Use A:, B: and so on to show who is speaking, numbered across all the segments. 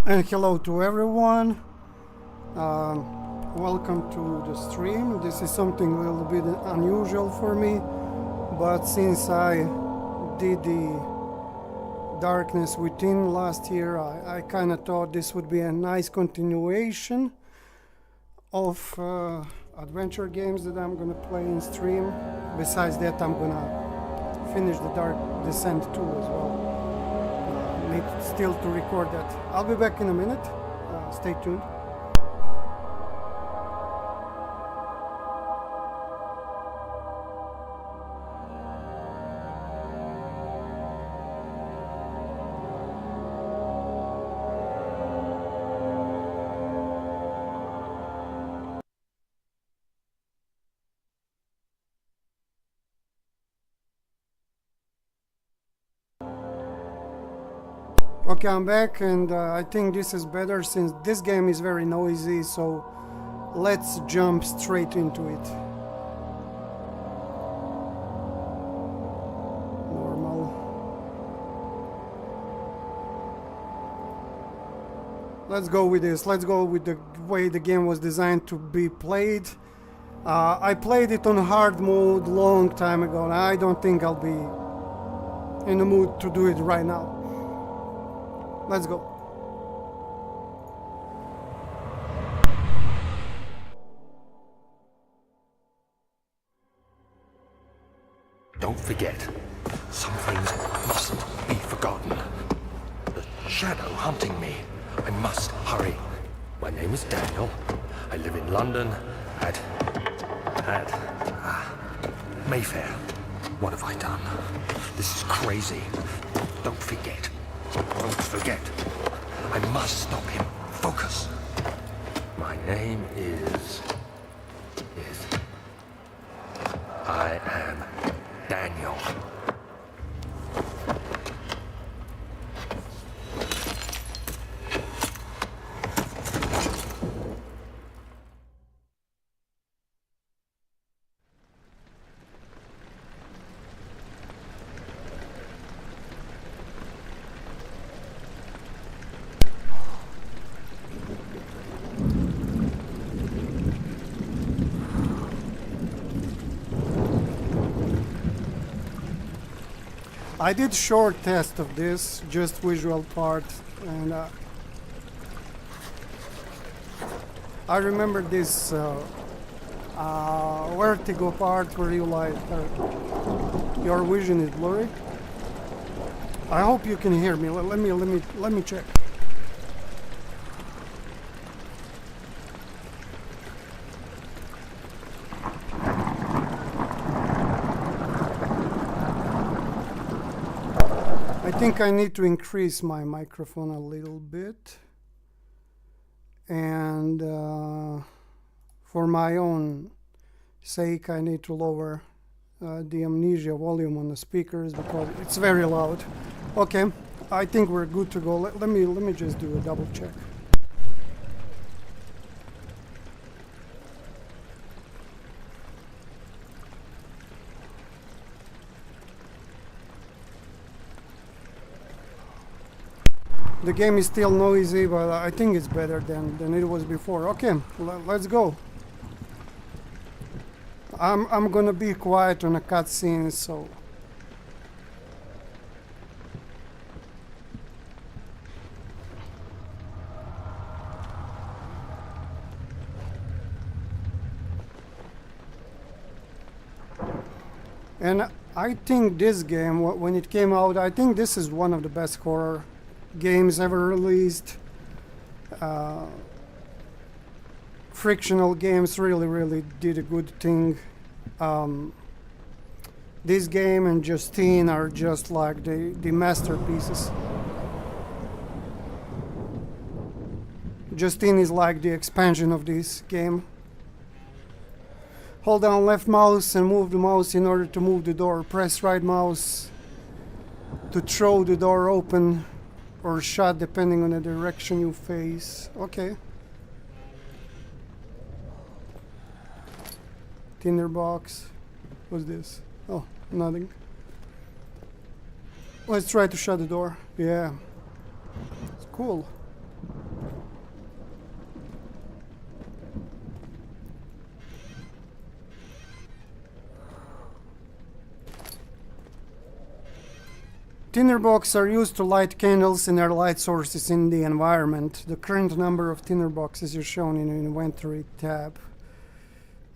A: And hello to everyone. Welcome to the stream. This is something a little bit unusual for me, but since I did the Darkness Within last year, I kind of thought this would be a nice continuation of adventure games that I'm gonna play in stream. Besides that, I'm gonna finish the Dark Descent 2 as well. Need still to record that. I'll be back in a minute. Stay tuned. Okay, I'm back, and I think this is better since this game is very noisy, so let's jump straight into it. Normal. Let's go with this. Let's go with the way the game was designed to be played. I played it on hard mode long time ago, and I don't think I'll be in the mood to do it right now. Let's go.
B: Don't forget, some things mustn't be forgotten. The shadow hunting me. I must hurry. My name is Daniel. I live in London at Mayfair. What have I done? This is crazy. Don't forget. Don't forget. I must stop him. Focus. My name is... I am Daniel.
A: I did short test of this, just visual part, and I remember this vertigo part where you like your vision is blurry. I hope you can hear me. Let me check. I think I need to increase my microphone a little bit, and for my own sake I need to lower the Amnesia volume on the speakers because it's very loud. Okay, I think we're good to go. Let me just do a double check. The game is still noisy, but I think it's better than it was before. Okay, let's go. I'm gonna be quiet on the cutscenes, so... And I think this game, when it came out, I think this is one of the best horror games ever released. Frictional games really did a good thing. This game and Justine are just like the masterpieces. Justine is like the expansion of this game. Hold down left mouse and move the mouse in order to move the door. Press right mouse to throw the door open or shut depending on the direction you face. Okay. Tinderbox. What's this? Oh, nothing. Let's try to shut the door. Yeah. It's cool. tinderbox are used to light candles and are light sources in the environment. The current number of tinderboxes is shown in the inventory tab.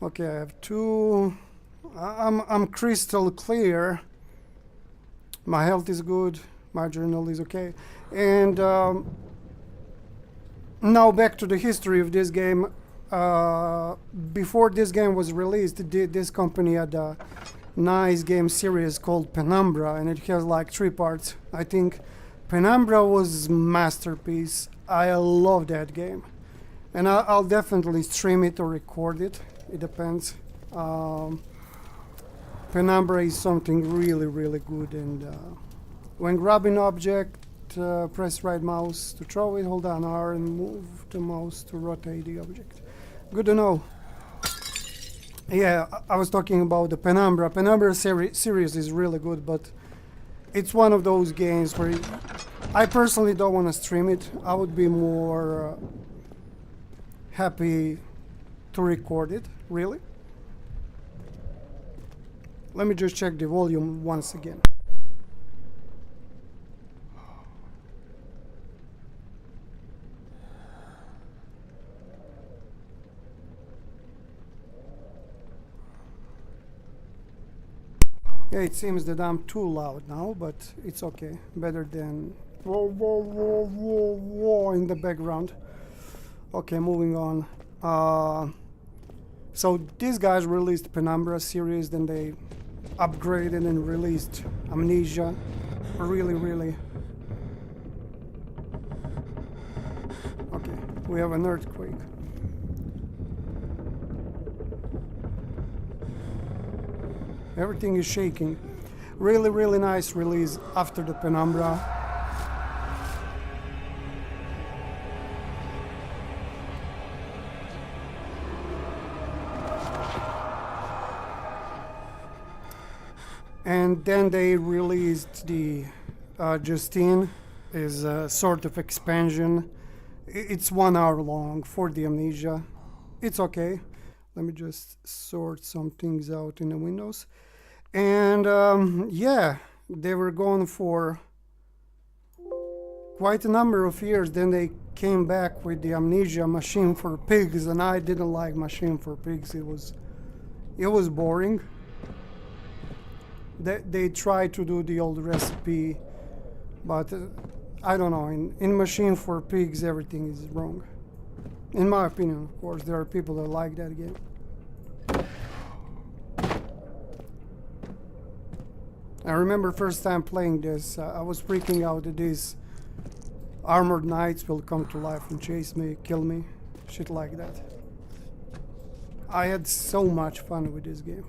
A: Okay, I have 2. I'm crystal clear. My health is good. My journal is okay. And now back to the history of this game. Before this game was released, this company had a nice game series called Penumbra, and it has like 3 parts. I think Penumbra was masterpiece. I love that game, and I'll definitely stream it or record it. It depends. Penumbra is something really, really good, and when grabbing object, press right mouse to throw it, hold down R and move the mouse to rotate the object. Good to know. Yeah, I was talking about the Penumbra. Penumbra series is really good, but it's one of those games where I personally don't want to stream it. I would be more happy to record it, really. Let me just check the volume once again. Yeah, it seems that I'm too loud now, but it's okay. Better than whoa, whoa, whoa, whoa, whoa in the background. Okay, moving on. So these guys released Penumbra series, then they upgraded and released Amnesia. Really. Okay, we have an earthquake. Everything is shaking. Really nice release after the Penumbra. And then they released the Justine, is a sort of expansion. It's 1 hour long for the Amnesia. It's okay. Let me just sort some things out in the windows. And yeah, they were gone for quite a number of years. Then they came back with the Amnesia Machine for Pigs, and I didn't like Machine for Pigs. It was boring. They tried to do the old recipe, but I don't know. In Machine for Pigs, everything is wrong. In my opinion, of course, there are people that like that game. I remember first time playing this, I was freaking out that these armored knights will come to life and chase me, kill me, shit like that. I had so much fun with this game.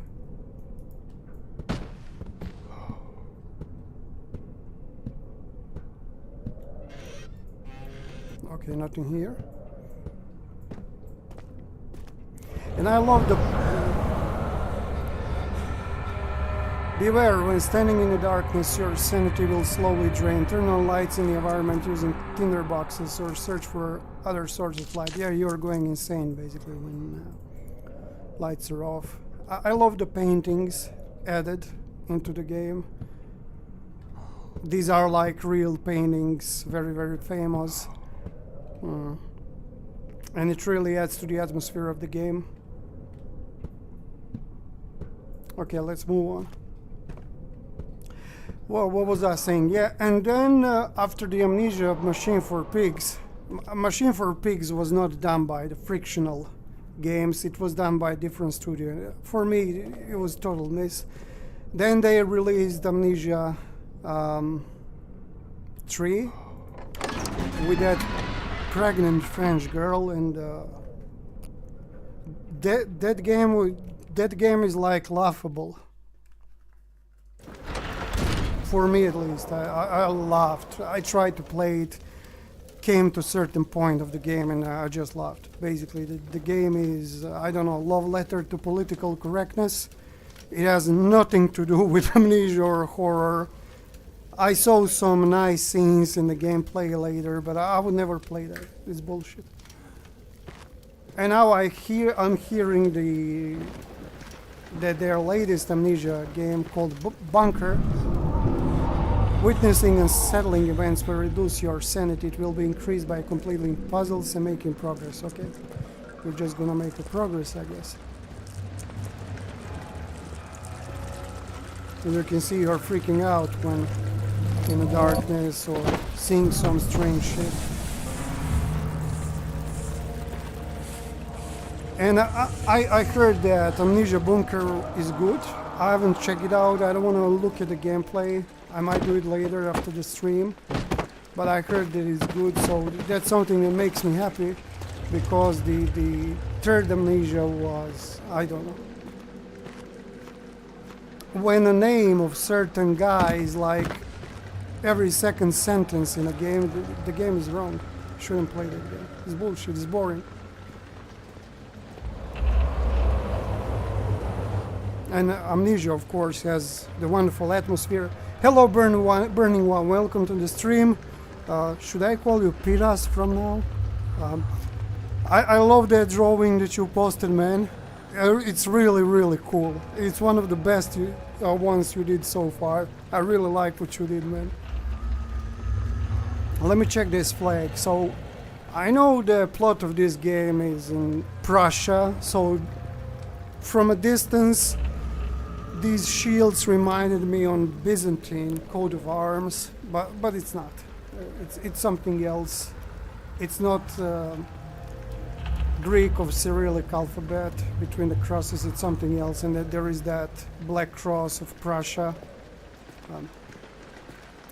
A: Okay, nothing here. And I love the... Beware, when standing in the darkness, your sanity will slowly drain. Turn on lights in the environment using tinder boxes or search for other sources of light. Yeah, you're going insane, basically, when lights are off. I love the paintings added into the game. These are like real paintings, very famous. And it really adds to the atmosphere of the game. Okay, let's move on. Well, what was I saying? Yeah, and then after the Amnesia Machine for Pigs, Machine for Pigs was not done by the Frictional Games, it was done by a different studio. For me, it was total miss. Then they released Amnesia 3 with that pregnant French girl, and that game is like laughable. For me, at least, I laughed. I tried to play it, came to a certain point of the game, and I just laughed. Basically, the game is, I don't know, love letter to political correctness. It has nothing to do with Amnesia or horror. I saw some nice scenes in the gameplay later, but I would never play that. It's bullshit. And now I'm hearing that their latest Amnesia game called Bunker Witnessing unsettling events will reduce your sanity. It will be increased by completing puzzles and making progress. Okay, we're just gonna make a progress, I guess. As you can see, you're freaking out when in the darkness or seeing some strange shit. And I heard that Amnesia Bunker is good. I haven't checked it out. I don't want to look at the gameplay. I might do it later after the stream. But I heard that it's good, so that's something that makes me happy. Because the third Amnesia was, I don't know. When the name of certain guy is like every second sentence in a game, the game is wrong. Shouldn't play that game. It's bullshit, it's boring. And Amnesia, of course, has the wonderful atmosphere. Hello, Burning One. Welcome to the stream. Should I call you Piras from now? I love that drawing that you posted, man. It's really, really cool. It's one of the best ones you did so far. I really like what you did, man. Let me check this flag. So, I know the plot of this game is in Prussia, so from a distance, these shields reminded me on Byzantine coat of arms, but it's not. It's something else. It's not Greek of Cyrillic alphabet between the crosses. It's something else, and that there is that black cross of Prussia,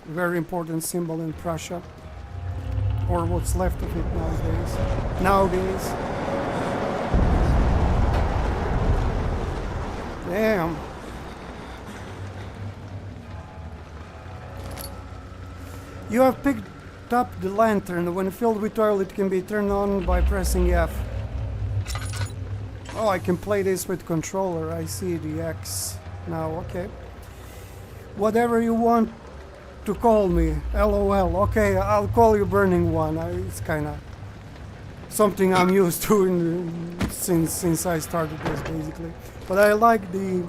A: very important symbol in Prussia, or what's left of it nowadays. Damn. You have picked up the lantern. When filled with oil, it can be turned on by pressing F. Oh, I can play this with controller. I see the X now. Okay. Whatever you want to call me. LOL. Okay, I'll call you Burning One. It's kind of something I'm used to since I started this, basically. But I like the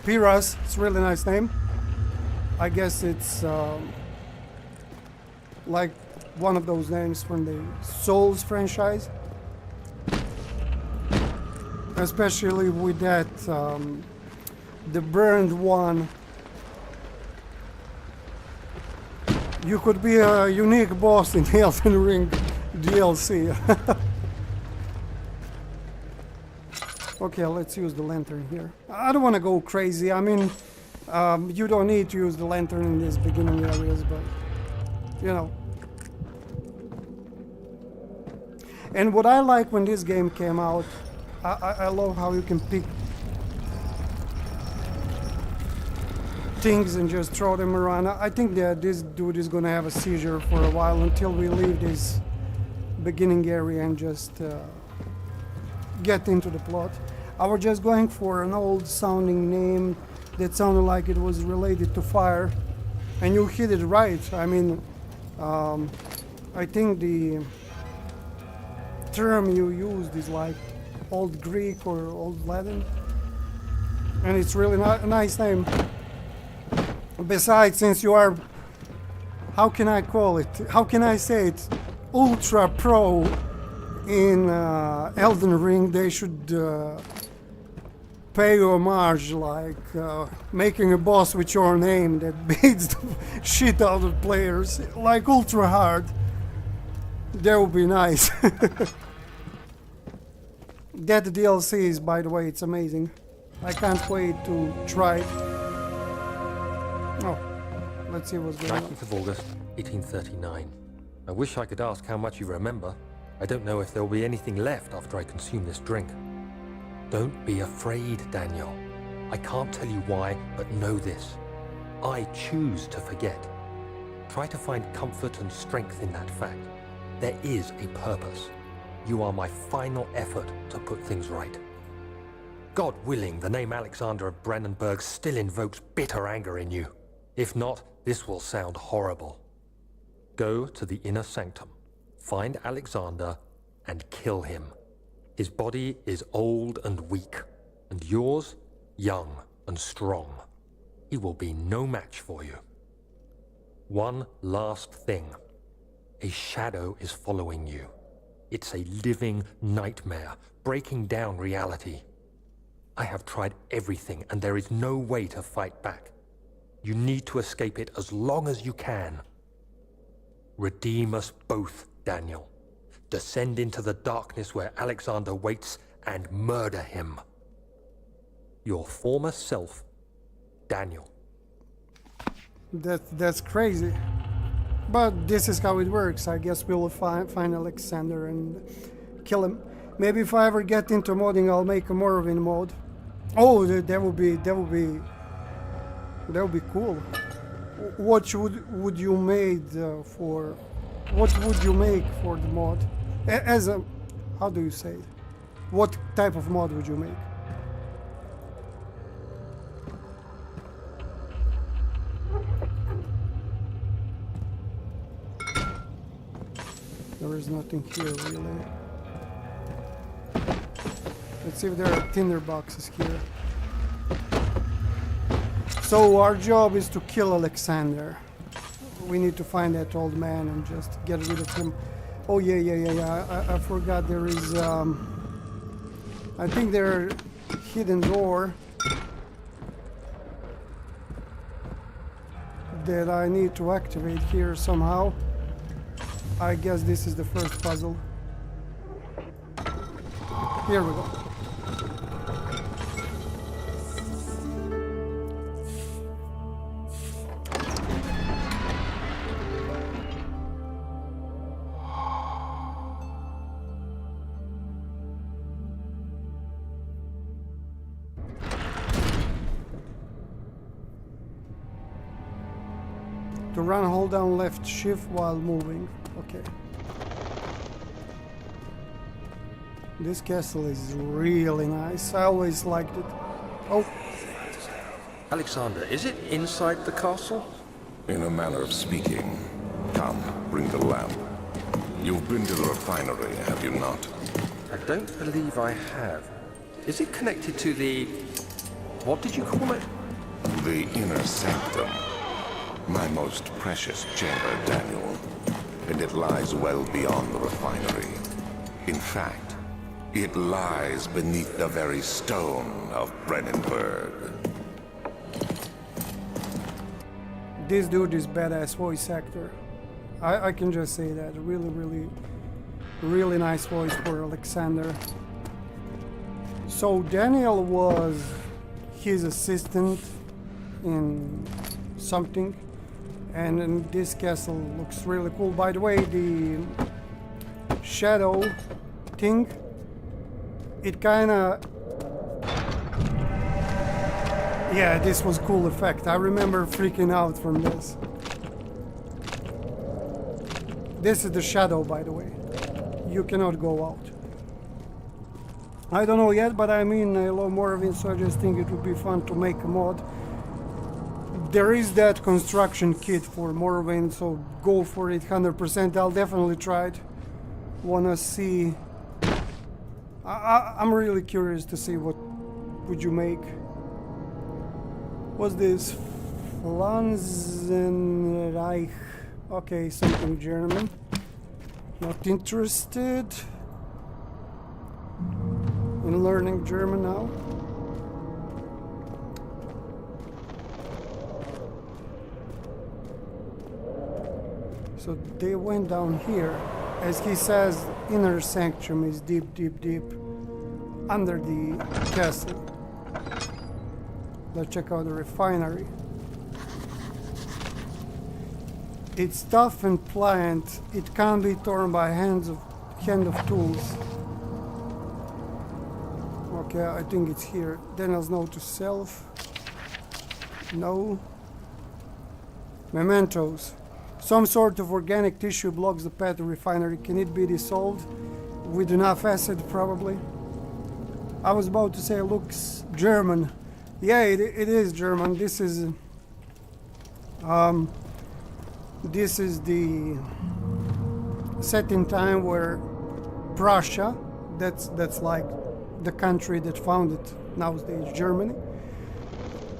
A: Piras. It's a really nice name. I guess it's like one of those names from the Souls franchise. Especially with that, the burned one. You could be a unique boss in the Elden Ring DLC. Okay, let's use the lantern here. I don't want to go crazy. I mean, you don't need to use the lantern in these beginning areas, but you know. And what I like when this game came out, I love how you can pick things and just throw them around. I think that this dude is gonna have a seizure for a while until we leave this beginning area and just get into the plot. I was just going for an old sounding name that sounded like it was related to fire, and you hit it right. I mean, I think the term you used is like Old Greek or Old Latin, and it's really a nice name. Besides, since you are, how can I call it? How can I say it? Ultra pro in Elden Ring, they should pay homage, like making a boss with your name that beats the shit out of players, like ultra hard. That would be nice. That DLC is, by the way, it's amazing. I can't wait to try it. Oh, let's see what's going on.
B: 19th of August, 1839. I wish I could ask how much you remember. I don't know if there will be anything left after I consume this drink. Don't be afraid, Daniel. I can't tell you why, but know this. I choose to forget. Try to find comfort and strength in that fact. There is a purpose. You are my final effort to put things right. God willing, the name Alexander of Brandenburg still invokes bitter anger in you. If not, this will sound horrible. Go to the inner sanctum, find Alexander, and kill him. His body is old and weak, and yours, young and strong. He will be no match for you. One last thing. A shadow is following you. It's a living nightmare, breaking down reality. I have tried everything, and there is no way to fight back. You need to escape it as long as you can. Redeem us both, Daniel. Descend into the darkness where Alexander waits and murder him. Your former self, Daniel.
A: That's crazy. But this is how it works. I guess we'll find Alexander and kill him. Maybe if I ever get into modding, I'll make a Morrowind mod. Oh, that would be cool. What would you made for? What would you make for the mod? As a, how do you say it? What type of mod would you make? There is nothing here, really. Let's see if there are tinder boxes here. So our job is to kill Alexander. We need to find that old man and just get rid of him. Oh yeah. I forgot there is. I think there hidden door that I need to activate here somehow. I guess this is the first puzzle. Here we go. To run, hold down left shift while moving. Okay. This castle is really nice. I always liked it. Oh.
B: Alexander, is it inside the castle?
C: In a manner of speaking. Come, bring the lamp. You've been to the refinery, have you not?
B: I don't believe I have. Is it connected to the... what did you call it?
C: The inner sanctum. My most precious chamber, Daniel. And it lies well beyond the refinery. In fact, it lies beneath the very stone of Brennenburg.
A: This dude is badass voice actor. I can just say that. Really nice voice for Alexander. So Daniel was his assistant in something. And this castle looks really cool. By the way, the shadow thing, it kinda... yeah, this was cool effect. I remember freaking out from this. This is the shadow, by the way. You cannot go out. I don't know yet, but I mean, I love Morrowind, so I just think it would be fun to make a mod. There is that construction kit for Morrowind, so go for it 100%. I'll definitely try it. Wanna see... I'm really curious to see what would you make. What's this? Pflanzenreich. Okay, something German. Not interested in learning German now. So they went down here. As he says, inner sanctum is deep under the castle. Let's check out the refinery. It's tough and pliant. It can't be torn by hand of tools. Okay, I think it's here. Daniel's note to self. No. Mementos. Some sort of organic tissue blocks the path to refinery. Can it be dissolved? With enough acid, probably. I was about to say it looks German. Yeah, it is German. This is the set in time where Prussia, that's like the country that founded nowadays Germany,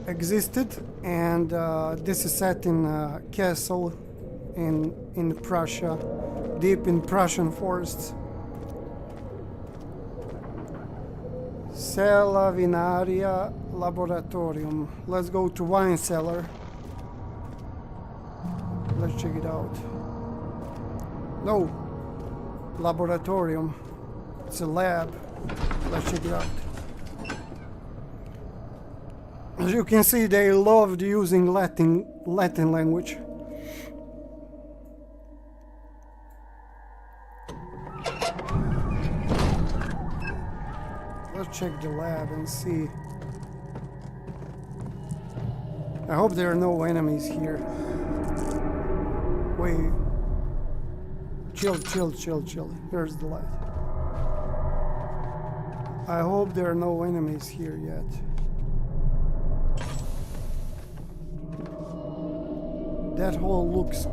A: existed. and this is set in a castle in Prussia, deep in Prussian forests. Cella Vinaria Laboratorium. Let's go to wine cellar. Let's check it out. No, laboratorium. It's a lab. Let's check it out. As you can see, they loved using Latin language. Let's check the lab and see. I hope there are no enemies here. Wait. Chill. Here's the light. I hope there are no enemies here yet. That hole looks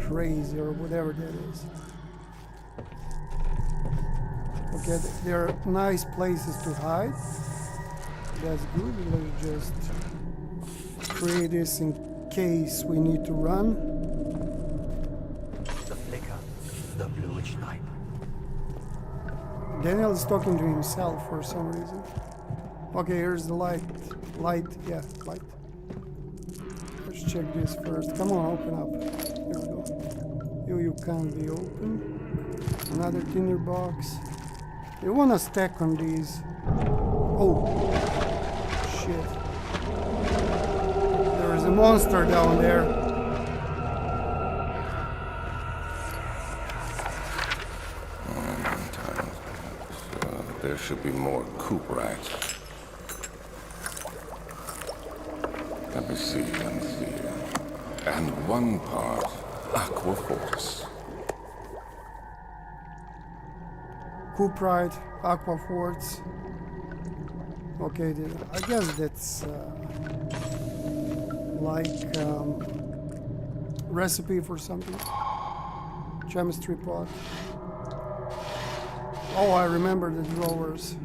A: crazy, or whatever that is. Okay, there are nice places to hide. That's good. Let's just create this in case we need to run.
B: The flicker, the bluish light.
A: Daniel is talking to himself for some reason. Okay, here's the light. Light. Let's check this first. Come on, open up. Here we go. You can't be open. Another tinder box. You wanna stack on these. Oh, shit. There is a monster down there.
C: There should be more coop rats. Let me see. And one part aqua force.
A: Cuprite, aqua quartz. Okay, I guess that's like recipe for something. Chemistry pot. Oh, I remember the drawers.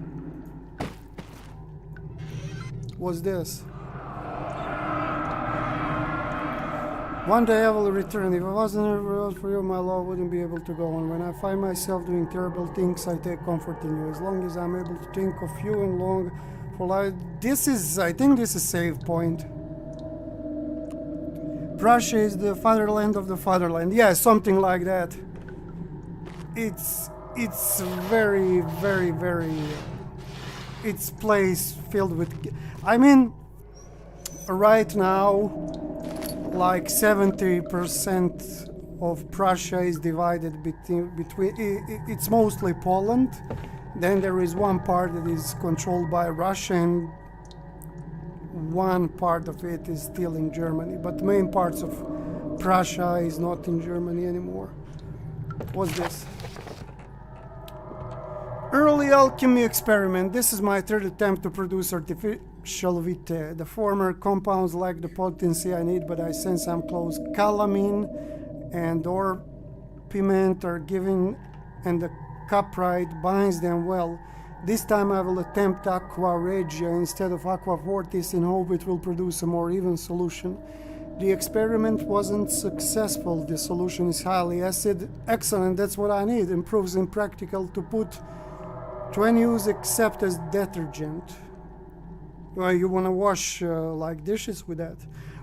A: What's this? One day I will return. If I wasn't ever for you, my love wouldn't be able to go on. When I find myself doing terrible things, I take comfort in you. As long as I'm able to think of you and long for life. I think this is save point. Prussia is the fatherland of the fatherland. Yeah, something like that. It's very, very, very... It's place filled with... I mean, right now, like 70% of Prussia is divided between... It's mostly Poland. Then there is one part that is controlled by Russia, and one part of it is still in Germany. But the main parts of Prussia is not in Germany anymore. What's this? Early alchemy experiment. This is my third attempt to produce artificial vitae. The former compounds lack the potency I need, but I sense I'm close. Calamine and or piment are given, and the cuprite binds them well. This time I will attempt aqua regia instead of aqua fortis in hope it will produce a more even solution. The experiment wasn't successful. The solution is highly acid. Excellent, that's what I need. Improves impractical to put to any use except as detergent. Well, you want to wash like dishes with that.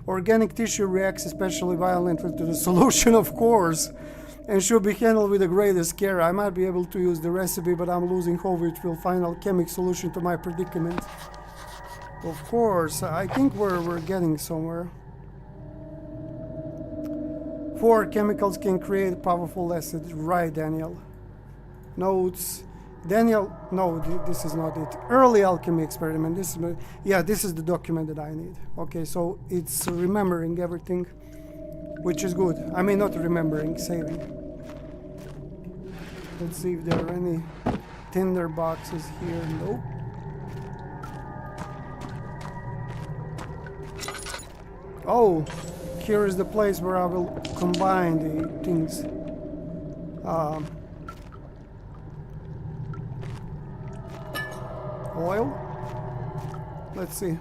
A: Organic tissue reacts especially violently to the solution, of course, and should be handled with the greatest care. I might be able to use the recipe, but I'm losing hope it will find a chemical solution to my predicament. Of course, I think we're getting somewhere. 4 chemicals can create powerful acids. Right, Daniel. Notes. Daniel, no, this is not it. Early alchemy experiment. This is the document that I need. Okay, so it's remembering everything, which is good. I mean, not remembering, saving. Let's see if there are any tinder boxes here. Nope. Oh, here is the place where I will combine the things. Oil. Let's see.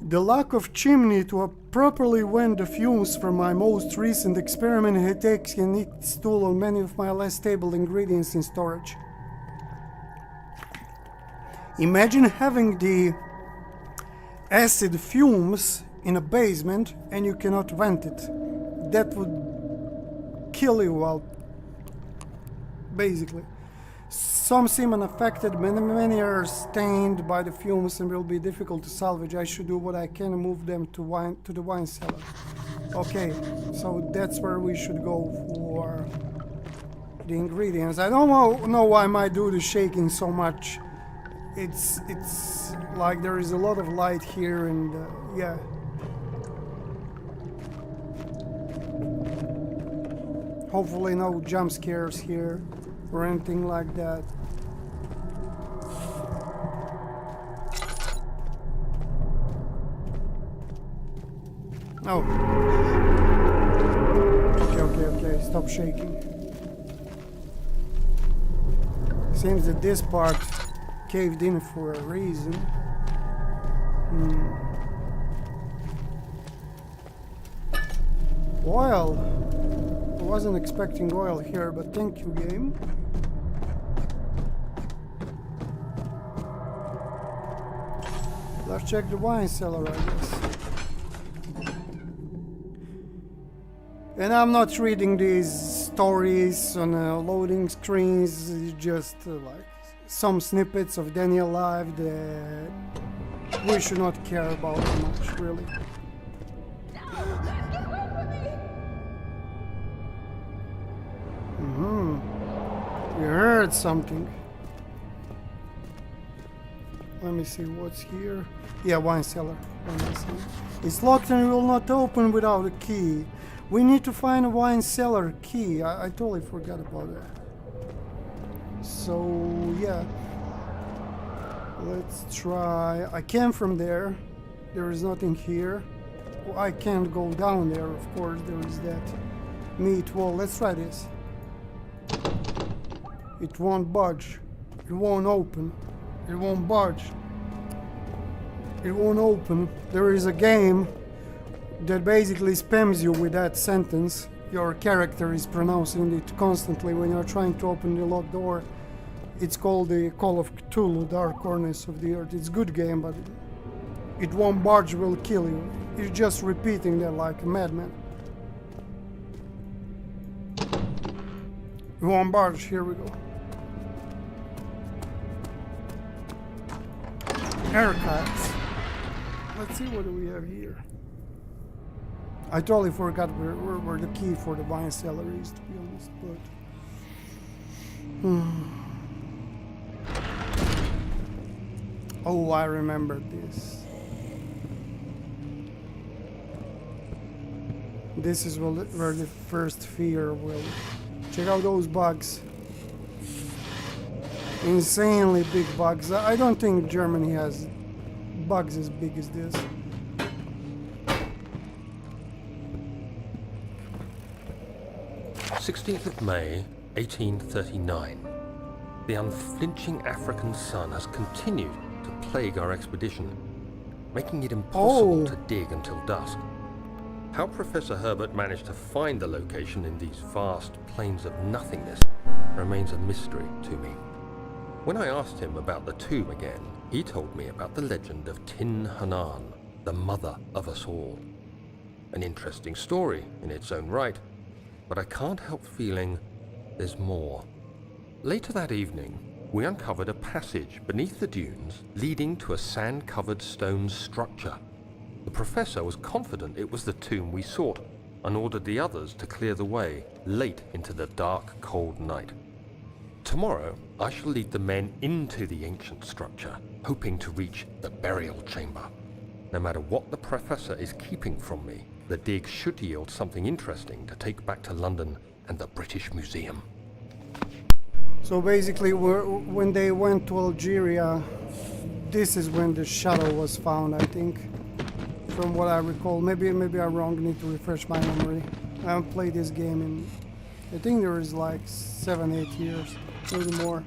A: The lack of chimney to properly vent the fumes from my most recent experiment had taken its toll on many of my less stable ingredients in storage. Imagine having the acid fumes in a basement and you cannot vent it. That would kill you, well, basically. Some seem unaffected, many are stained by the fumes and will be difficult to salvage. I should do what I can and move them to the wine cellar. Okay, so that's where we should go for the ingredients. I don't know why my dude is shaking so much. It's like there is a lot of light here and yeah. Hopefully no jump scares here or anything like that. Oh. Okay, stop shaking. Seems that this part caved in for a reason. Oil. I wasn't expecting oil here, but thank you, game. Let's check the wine cellar, I guess. And I'm not reading these stories on loading screens, it's just like some snippets of Daniel life that we should not care about much, really. We heard something. Let me see what's here. Yeah, wine cellar. It's locked and will not open without a key. We need to find a wine cellar key. I totally forgot about that. So, yeah. Let's try. I came from there. There is nothing here. Well, I can't go down there, of course. There is that meat wall. Let's try this. It won't budge. It won't open. It won't budge. It won't open. There is a game that basically spams you with that sentence. Your character is pronouncing it constantly when you're trying to open the locked door. It's called the Call of Cthulhu, Dark Corners of the Earth. It's a good game, but it won't budge, will kill you. It's just repeating that like a madman. It won't budge. Here we go. Archives. Let's see what do we have here. I totally forgot where the key for the wine cellar is, to be honest, but... Oh, I remember this. This is where the first fear will... Check out those bugs. Insanely big bugs. I don't think Germany has bugs as big as this.
B: May 1839. The unflinching African sun has continued to plague our expedition, making it impossible to dig until dusk. How Professor Herbert managed to find the location in these vast plains of nothingness remains a mystery to me. When I asked him about the tomb again, he told me about the legend of Tin Hanan, the mother of us all. An interesting story in its own right, but I can't help feeling there's more. Later that evening, we uncovered a passage beneath the dunes leading to a sand-covered stone structure. The professor was confident it was the tomb we sought and ordered the others to clear the way late into the dark, cold night. Tomorrow, I shall lead the men into the ancient structure, hoping to reach the burial chamber. No matter what the professor is keeping from me, the dig should yield something interesting to take back to London and the British Museum.
A: So basically, when they went to Algeria, this is when the shuttle was found, I think. From what I recall. Maybe I'm wrong, need to refresh my memory. I haven't played this game in, I think there is like 7-8 years, maybe more.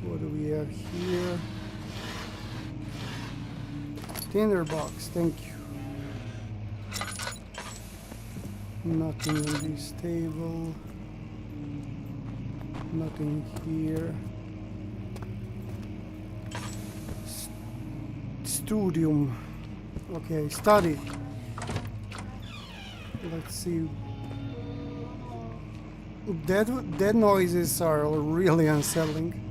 A: What do we have here? Tinderbox, thank you. Nothing in this table. Nothing here. Studium. Okay, study. Let's see. Dead noises are really unsettling.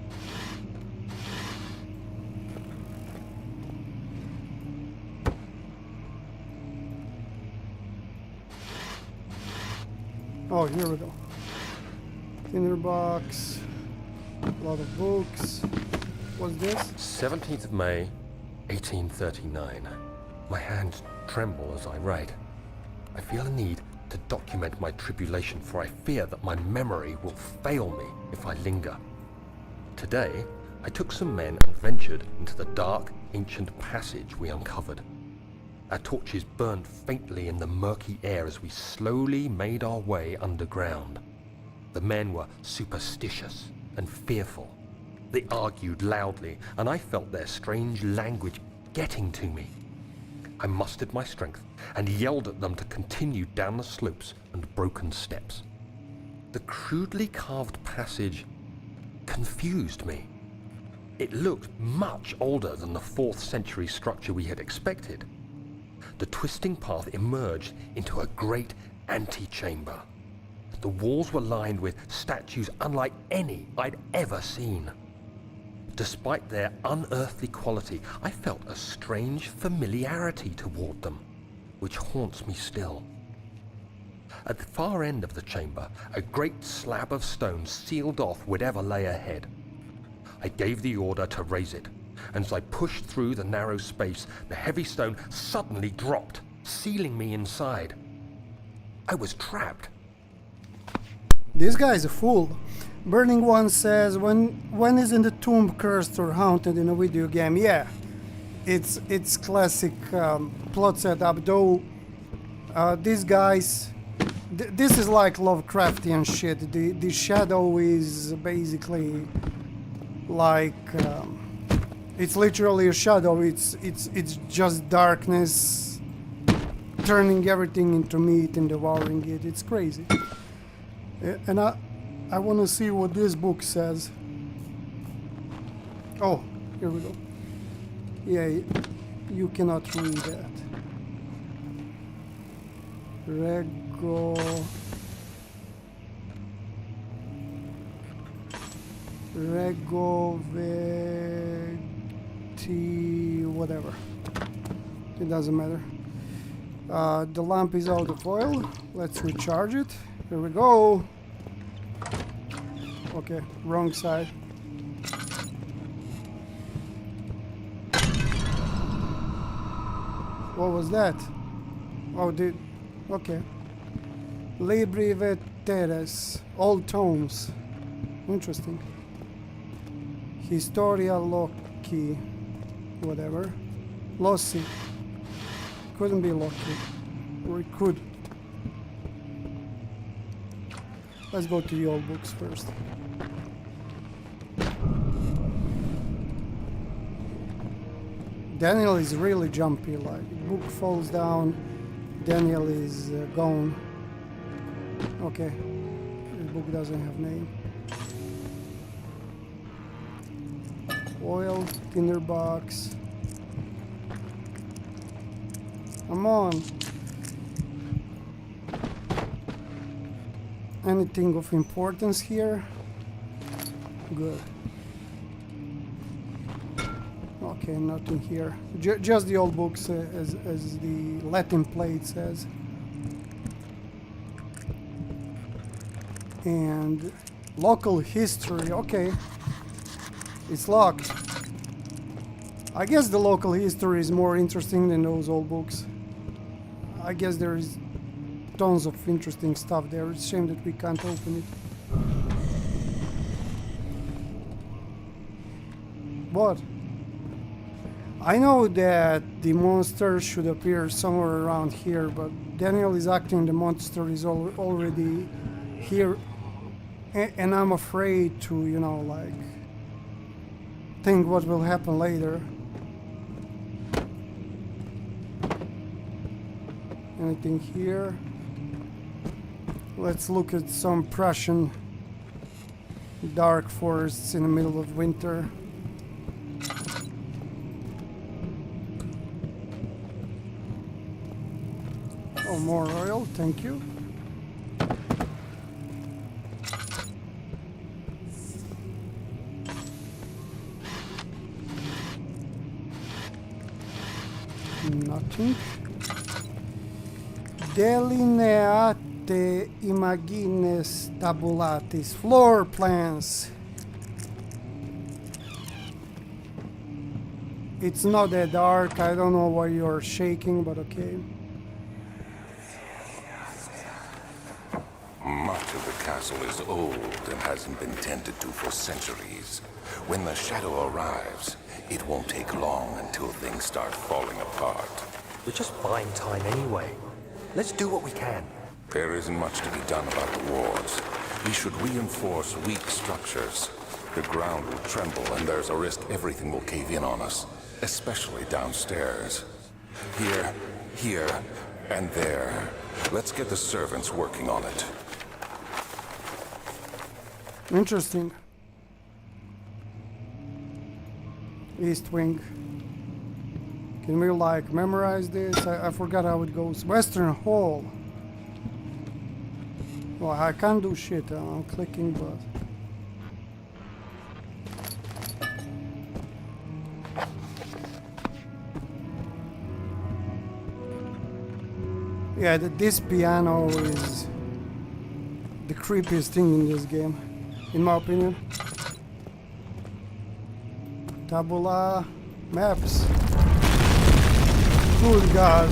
A: Oh, here we go. Tinderbox. A lot of books. What's this?
B: 17th of May, 1839. My hands tremble as I write. I feel a need to document my tribulation, for I fear that my memory will fail me if I linger. Today, I took some men and ventured into the dark, ancient passage we uncovered. Our torches burned faintly in the murky air as we slowly made our way underground. The men were superstitious and fearful. They argued loudly, and I felt their strange language getting to me. I mustered my strength and yelled at them to continue down the slopes and broken steps. The crudely carved passage confused me. It looked much older than the 4th century structure we had expected. The twisting path emerged into a great antechamber. The walls were lined with statues unlike any I'd ever seen. Despite their unearthly quality, I felt a strange familiarity toward them, which haunts me still. At the far end of the chamber, a great slab of stone sealed off whatever lay ahead. I gave the order to raise it, and as I pushed through the narrow space, the heavy stone suddenly dropped, sealing me inside. I was trapped.
A: This guy's a fool. Burning One says, when isn't the tomb cursed or haunted in a video game? Yeah, it's classic plot setup, though these guys, this is like Lovecraftian shit. The shadow is basically like, it's literally a shadow, it's just darkness turning everything into meat and devouring it. It's crazy. And I want to see what this book says. Oh, here we go. Yeah, you cannot read that. Whatever. It doesn't matter. The lamp is out of oil. Let's recharge it. Here we go. Okay, wrong side. What was that? Oh, okay. Libri Veteres. Old tomes. Interesting. Historia Loci. Whatever. Loci. Couldn't be Loci. Or it could. Let's go to the old books first. Daniel is really jumpy, like book falls down, Daniel is gone. Okay, this book doesn't have name. Oil, tinderbox. Come on. Anything of importance here? Good. Okay, nothing here. Just the old books, as the Latin plate says. And local history. Okay, it's locked. I guess the local history is more interesting than those old books. I guess there is tons of interesting stuff there. It's a shame that we can't open it. What? I know that the monster should appear somewhere around here, but Daniel is acting the monster is already here, and I'm afraid to, you know, like, think what will happen later. Anything here? Let's look at some Prussian dark forests in the middle of winter. Oh, more oil, thank you. Nothing. Delineate imagines tabulatis. Floor plans. It's not that dark. I don't know why you're shaking, but okay.
C: Much of the castle is old and hasn't been tended to for centuries. When the shadow arrives, it won't take long until things start falling apart.
B: We're just buying time anyway. Let's do what we can.
C: There isn't much to be done about the walls. We should reinforce weak structures. The ground will tremble and there's a risk everything will cave in on us, especially downstairs. Here, and there. Let's get the servants working on it.
A: Interesting. East wing. Can we like memorize this? I forgot how it goes. Western Hall. Well, I can't do shit. I'm clicking, but yeah, this piano is the creepiest thing in this game, in my opinion. Tabula maps. Good God.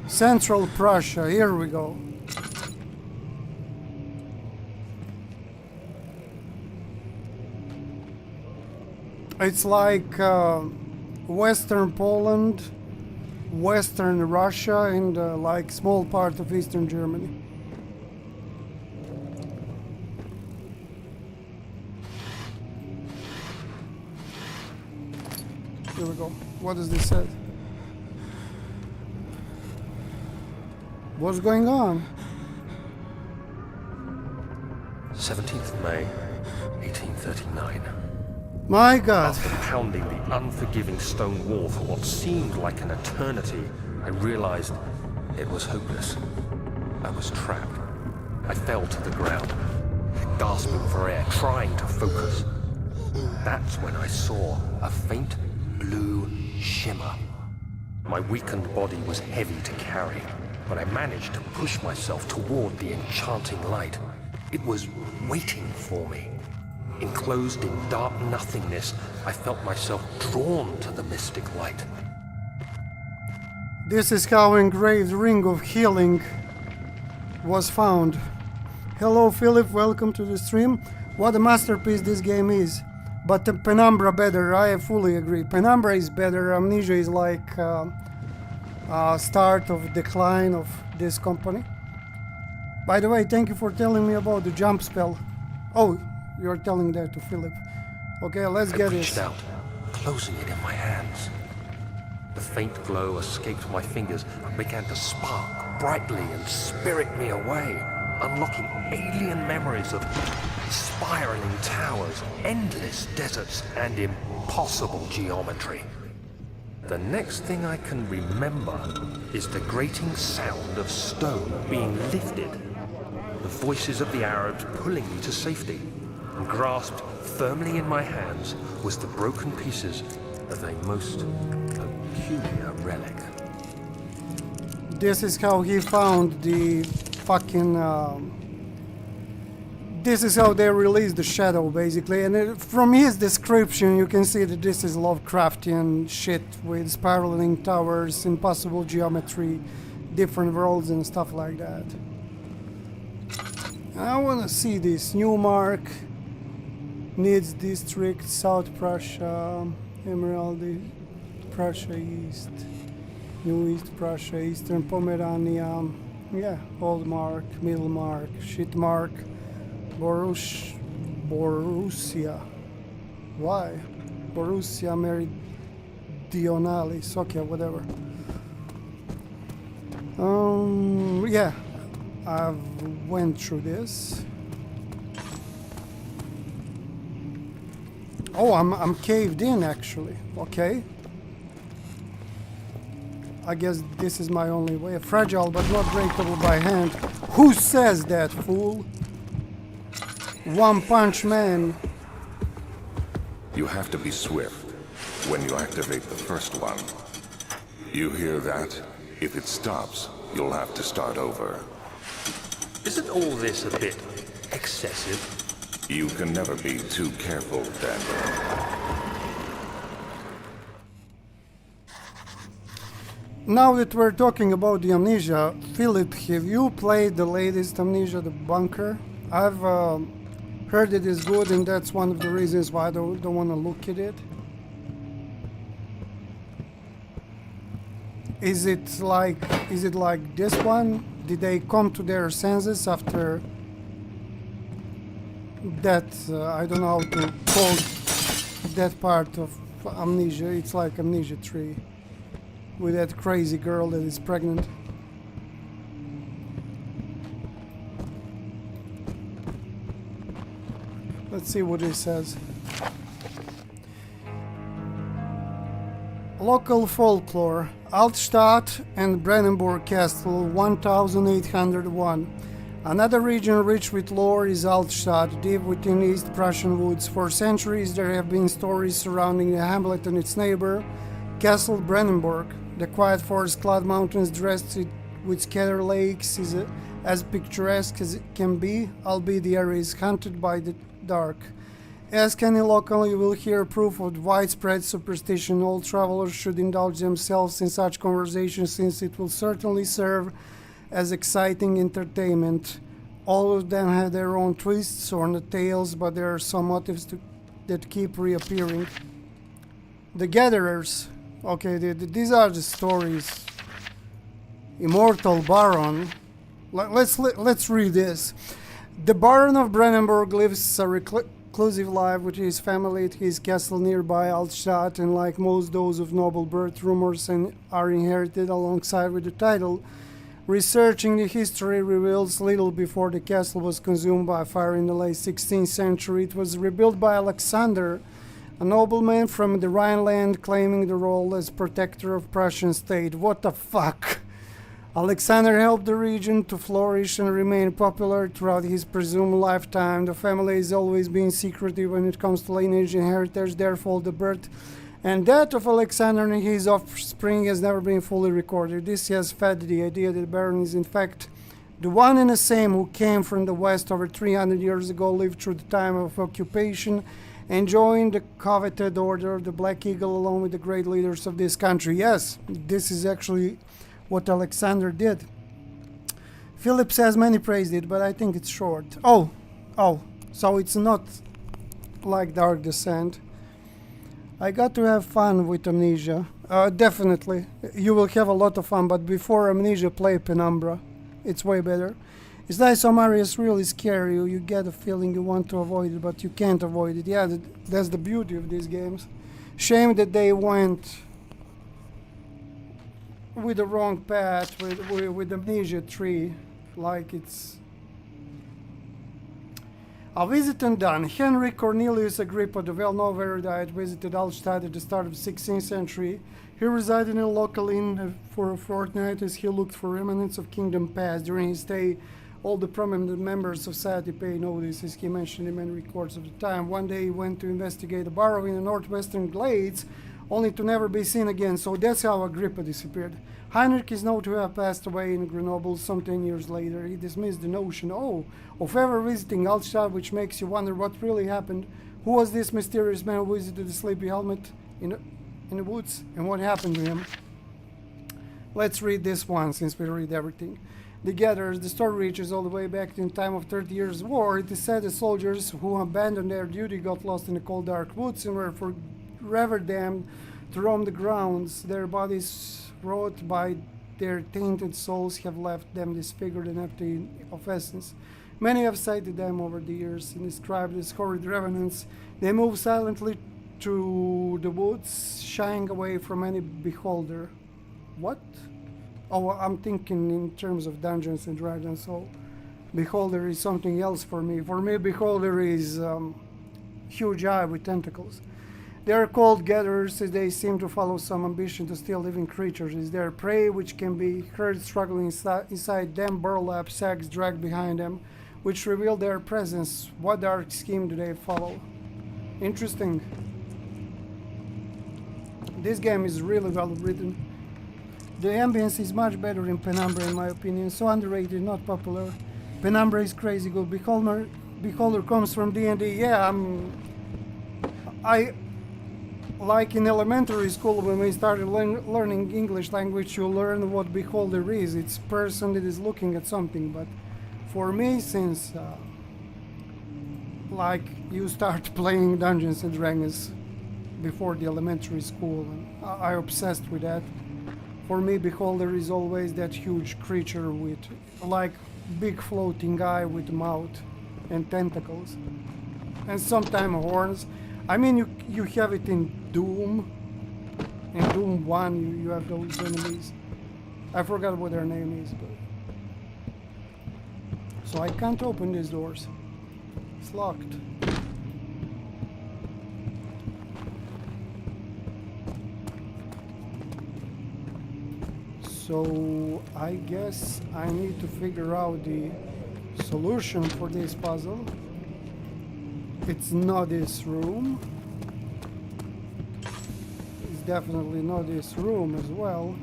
A: Central Prussia, here we go. It's like Western Poland, Western Russia, and like small part of Eastern Germany. Here we go. What does this say? What's going on?
B: 17th May, 1839.
A: My God.
B: After pounding the unforgiving stone wall for what seemed like an eternity, I realized it was hopeless. I was trapped. I fell to the ground, gasping for air, trying to focus. That's when I saw a faint blue shimmer. My weakened body was heavy to carry, but I managed to push myself toward the enchanting light. It was waiting for me. Enclosed in dark nothingness, I felt myself drawn to the mystic light.
A: This is how engraved Ring of Healing was found. Hello Philip, welcome to the stream. What a masterpiece this game is. But Penumbra better, I fully agree. Penumbra is better, Amnesia is like start of decline of this company. By the way, thank you for telling me about the jump spell. Oh, you're telling that to Philip. Okay, let's get it.
B: I reached out, closing it in my hands. The faint glow escaped my fingers and began to spark brightly and spirit me away, unlocking alien memories of spiraling towers, endless deserts, and impossible geometry. The next thing I can remember is the grating sound of stone being lifted, the voices of the Arabs pulling me to safety, and grasped firmly in my hands was the broken pieces of a most peculiar relic.
A: This is how he found the fucking... this is how they released the shadow, basically. And from his description, you can see that this is Lovecraftian shit with spiraling towers, impossible geometry, different worlds and stuff like that. I want to see this. Newmark, Needs District, South Prussia, Emerald, Prussia East, New East Prussia, Eastern Pomerania, yeah, Old Mark, Middle Mark, Shit Mark, Borussia. Why? Borussia Meridionalis. Okay, whatever. Yeah, I've went through this. Oh, I'm caved in actually. Okay. I guess this is my only way. Fragile but not breakable by hand. Who says that, fool? One Punch Man.
C: You have to be swift when you activate the first one. You hear that? If it stops, you'll have to start over.
B: Isn't all this a bit excessive?
C: You can never be too careful, Daniel.
A: Now that we're talking about the Amnesia, Philip, have you played the latest Amnesia, the Bunker? I've heard it is good, and that's one of the reasons why I don't want to look at it. Is it like this one? Did they come to their senses after that? I don't know how to call that part of Amnesia. It's like Amnesia 3 with that crazy girl that is pregnant. Let's see what it says. Local folklore. Altstadt and Brandenburg Castle, 1801. Another region rich with lore is Altstadt, deep within East Prussian woods. For centuries there have been stories surrounding the hamlet and its neighbor, Castle Brandenburg. The quiet forest-clad mountains dressed with scattered lakes is as picturesque as it can be, albeit the area is haunted by the dark. Ask any local, you will hear proof of widespread superstition. All travelers should indulge themselves in such conversations, since it will certainly serve as exciting entertainment. All of them have their own twists or the tales, but there are some motifs that keep reappearing. The Gatherers. Okay, these are the stories. Immortal Baron. Let's read this. The Baron of Brandenburg lives a reclusive life with his family at his castle nearby Altstadt, and like most those of noble birth, rumors are inherited alongside with the title. Researching the history reveals little before the castle was consumed by fire in the late 16th century. It was rebuilt by Alexander, a nobleman from the Rhineland, claiming the role as protector of Prussian state. What the fuck? Alexander helped the region to flourish and remain popular throughout his presumed lifetime. The family has always been secretive when it comes to lineage and heritage, therefore the birth and death of Alexander and his offspring has never been fully recorded. This has fed the idea that the Baron is in fact the one and the same who came from the west over 300 years ago, lived through the time of occupation, and joined the coveted order of the Black Eagle along with the great leaders of this country. Yes, this is actually what Alexander did. Philip says many praised it, but I think it's short. Oh, so it's not like Dark Descent. I got to have fun with Amnesia. Definitely. You will have a lot of fun, but before Amnesia, play Penumbra. It's way better. It's like some areas really scare you. You get a feeling you want to avoid it, but you can't avoid it. Yeah, that's the beauty of these games. Shame that they went with the wrong path, with Amnesia 3. Like it's... A visit and done. Henry Cornelius Agrippa, the well-known erudite, visited Altstadt at the start of the 16th century. He resided in a local inn for a fortnight as he looked for remnants of kingdom past. During his stay, all the prominent members of society paid notice, as he mentioned in many records of the time. One day he went to investigate a burrow in the northwestern glades, only to never be seen again. So that's how Agrippa disappeared. Heinrich is known to have passed away in Grenoble some 10 years later. He dismissed the notion, of ever visiting Altstadt, which makes you wonder what really happened. Who was this mysterious man who visited the Sleepy Helmet in the woods, and what happened to him? Let's read this one, since we read everything. The Gatherers. The story reaches all the way back in the time of 30 Years' War. It is said the soldiers who abandoned their duty got lost in the cold dark woods and were forever damned to roam the grounds. Their bodies, wrought by their tainted souls, have left them disfigured and empty of essence. Many have cited them over the years and described as horrid revenants. They move silently through the woods, shying away from any beholder. What? Oh, I'm thinking in terms of Dungeons and Dragons, so Beholder is something else for me. For me, Beholder is huge eye with tentacles. They are called gatherers as they seem to follow some ambition to steal living creatures. Is their prey, which can be heard struggling inside them, burlap sacks dragged behind them, which reveal their presence. What dark scheme do they follow? Interesting. This game is really well written. The ambience is much better in Penumbra in my opinion, so underrated, not popular. Penumbra is crazy good. Beholder comes from D&D. Yeah, I like in elementary school when we started learning English language, you learn what Beholder is. It's person that is looking at something, but for me, since like you start playing Dungeons and Dragons before the elementary school, and I obsessed with that. For me, Beholder is always that huge creature with like big floating eye with mouth and tentacles, and sometimes horns. I mean, you have it in Doom. In Doom 1, you have those enemies. I forgot what their name is, but so I can't open these doors. It's locked. So I guess I need to figure out the solution for this puzzle. It's not this room. It's definitely not this room as well.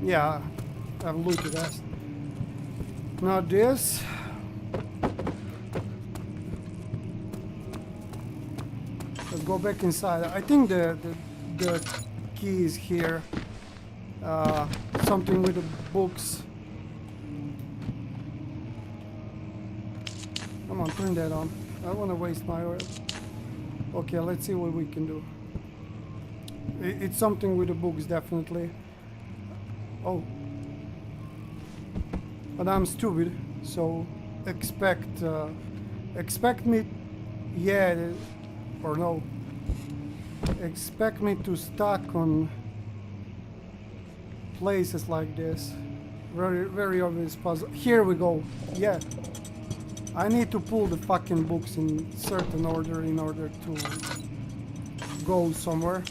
A: Yeah, I've looted that. Not this. Let's go back inside. I think the key is here. Something with the books. Come on, turn that on. I don't want to waste my oil. Okay, let's see what we can do. It's something with the books, definitely. Oh. But I'm stupid, so expect me, yeah, or no. Expect me to stuck on places like this. Very, very obvious puzzle. Here we go. Yeah. I need to pull the fucking books in certain order in order to go somewhere.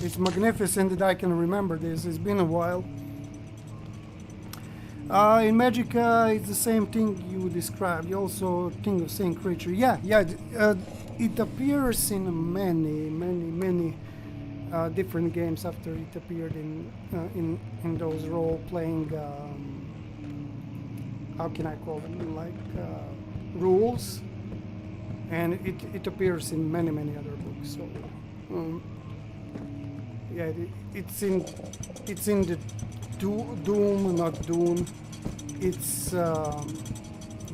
A: It's magnificent that I can remember this. It's been a while. In Magica, it's the same thing you described. You also think of same creature. Yeah. It appears in many different games after it appeared in those role-playing. How can I call them? Like rules, and it appears in many other books. So. Yeah, it's in the Doom, not Dune. It's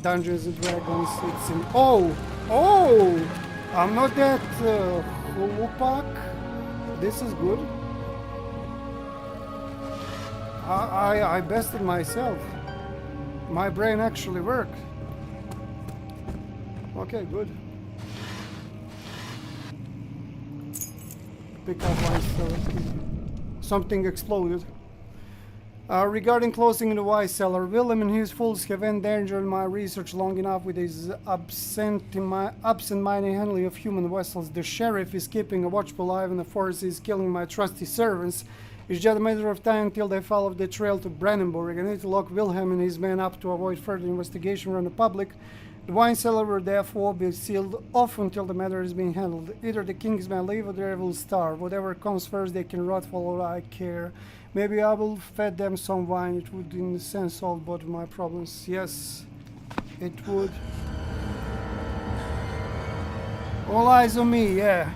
A: Dungeons and Dragons. It's in I'm not that hulupak. This is good. I bested myself. My brain actually worked. Okay, good. Pick up my stuff. Something exploded. Regarding closing the Y cellar, Willem and his fools have endangered my research long enough with his absent-minded handling of human vessels. The sheriff is keeping a watchful eye on the force. Is killing my trusty servants. It's just a matter of time until they follow the trail to Brandenburg. I need to lock Wilhelm and his men up to avoid further investigation from the public. The wine cellar will therefore be sealed off until the matter is being handled. Either the kings may leave or they will starve. Whatever comes first, they can rot for all I care. Maybe I will feed them some wine. It would, in a sense, solve both of my problems. Yes, it would. All eyes on me, yeah.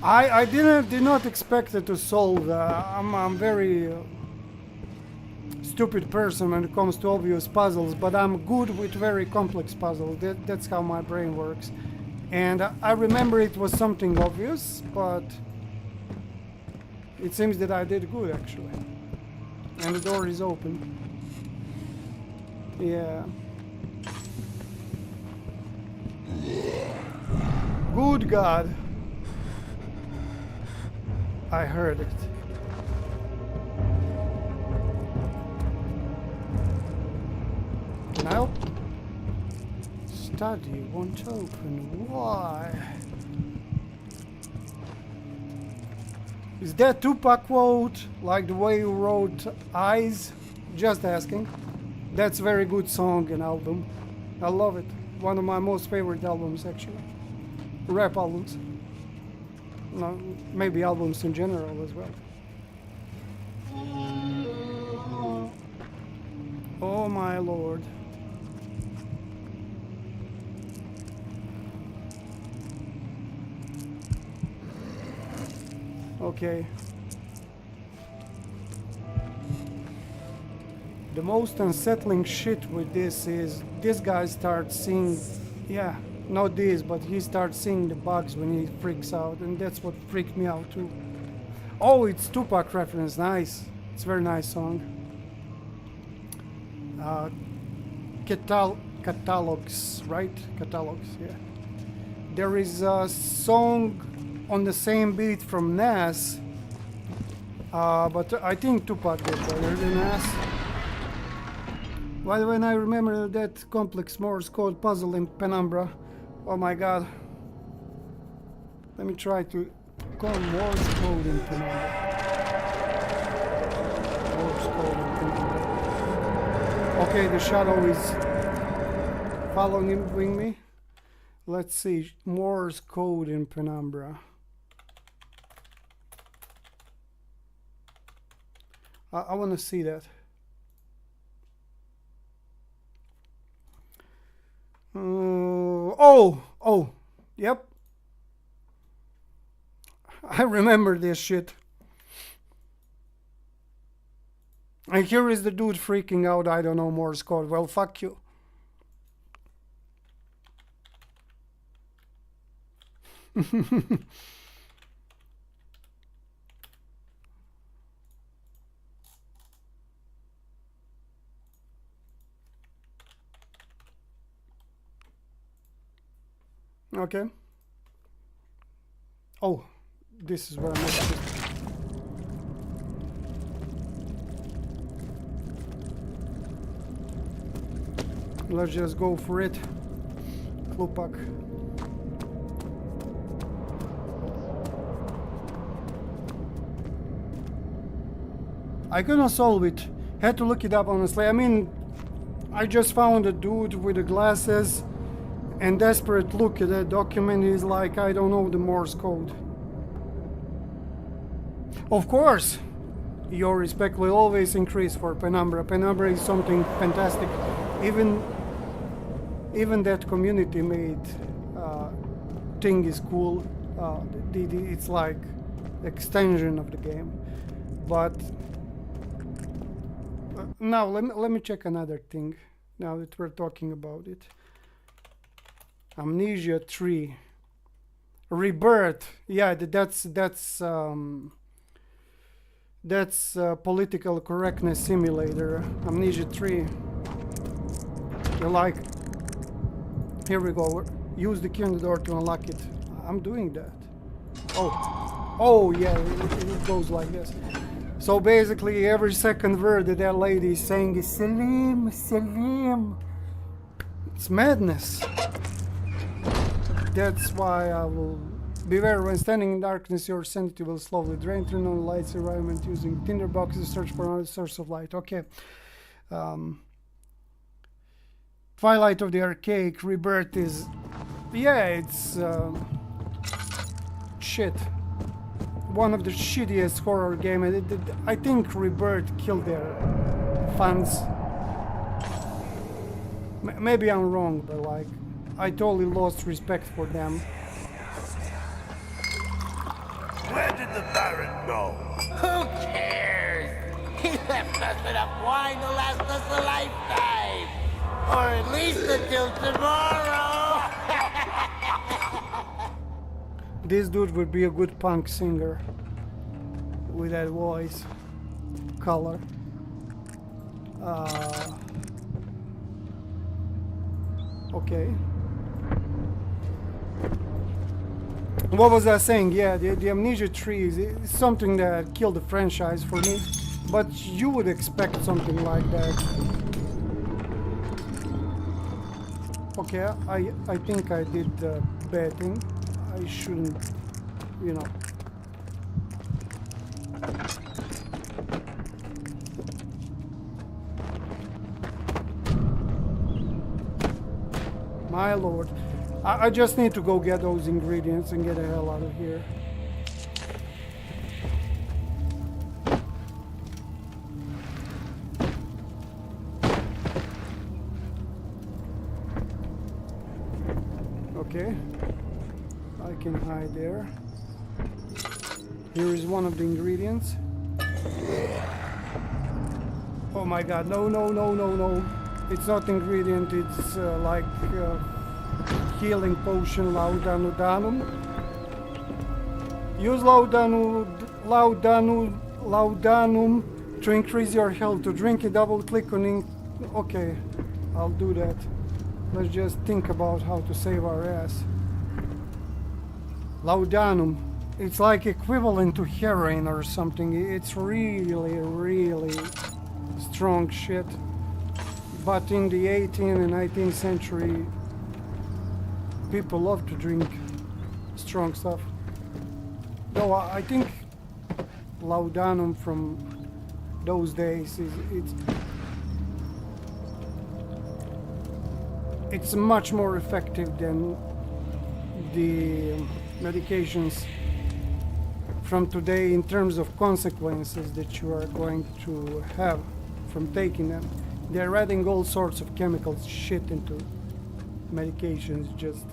A: I did not expect it to solve. I'm very stupid person when it comes to obvious puzzles, but I'm good with very complex puzzles. That's how my brain works. And I remember it was something obvious, but it seems that I did good actually. And the door is open. Good God. I heard it. Can I open? Study won't open. Why? Is that Tupac quote like the way you wrote Eyes? Just asking. That's a very good song and album. I love it. One of my most favorite albums actually. Rap albums. No, maybe albums in general as well. Oh my lord. Okay. The most unsettling shit with this is this guy starts seeing, yeah, not this, but he starts seeing the bugs when he freaks out, and that's what freaked me out too. Oh, it's Tupac reference, nice. It's a very nice song. Catalogs, right? Catalogs, yeah. There is a song on the same beat from Nas, but I think Tupac did better than Nas. Well, when I remember that complex Morse code puzzle in Penumbra, oh my god. Let me try to call Morse code in Penumbra. Morse code in Penumbra. Okay, the shadow is following me. Let's see, Morse code in Penumbra. I want to see that. Oh, yep. I remember this shit. And here is the dude freaking out, I don't know Morse code. Well, fuck you. Okay. Oh, this is where I missed it. Let's just go for it. Klupak. I couldn't solve it. Had to look it up honestly. I mean, I just found a dude with the glasses and desperate look at that document is like, I don't know the Morse code. Of course, your respect will always increase for Penumbra. Penumbra is something fantastic. Even that community made thing is cool. It's like extension of the game. But now let me check another thing. Now that we're talking about it. Amnesia 3. Rebirth. Yeah, that's political correctness simulator. Amnesia 3. You're like, here we go. Use the key on the door to unlock it. I'm doing that. Oh yeah, it goes like this. So basically, every second word that that lady is saying is Salim, Salim. It's madness. That's why I will beware when standing in darkness. Your sanity will slowly drain. Turn on the lights environment using tinderbox to search for another source of light. Okay. Twilight of the Archaic Rebirth is, yeah, it's shit. One of the shittiest horror games. I think Rebirth killed their fans. Maybe I'm wrong, but like, I totally lost respect for them.
D: Where did the Baron go?
E: Who cares? He left us enough wine to last us a lifetime. Or at least until tomorrow.
A: This dude would be a good punk singer. With that voice. Color. Okay. What was I saying? Yeah, the Amnesia tree is something that killed the franchise for me. But you would expect something like that. Okay, I think I did the bad thing. I shouldn't, you know. My lord. I just need to go get those ingredients and get the hell out of here. Okay. I can hide there. Here is one of the ingredients. Oh my god, no, no, no, no, no. It's not ingredient, it's like healing potion laudanum. Use laudanum to increase your health. To drink it, double click on okay, I'll do that. Let's just think about how to save our ass. Laudanum. It's like equivalent to heroin or something. It's really, really strong shit. But in the 18th and 19th century, people love to drink strong stuff. Though I think laudanum from those days it's much more effective than the medications from today in terms of consequences that you are going to have from taking them. They're adding all sorts of chemical shit into medications. Just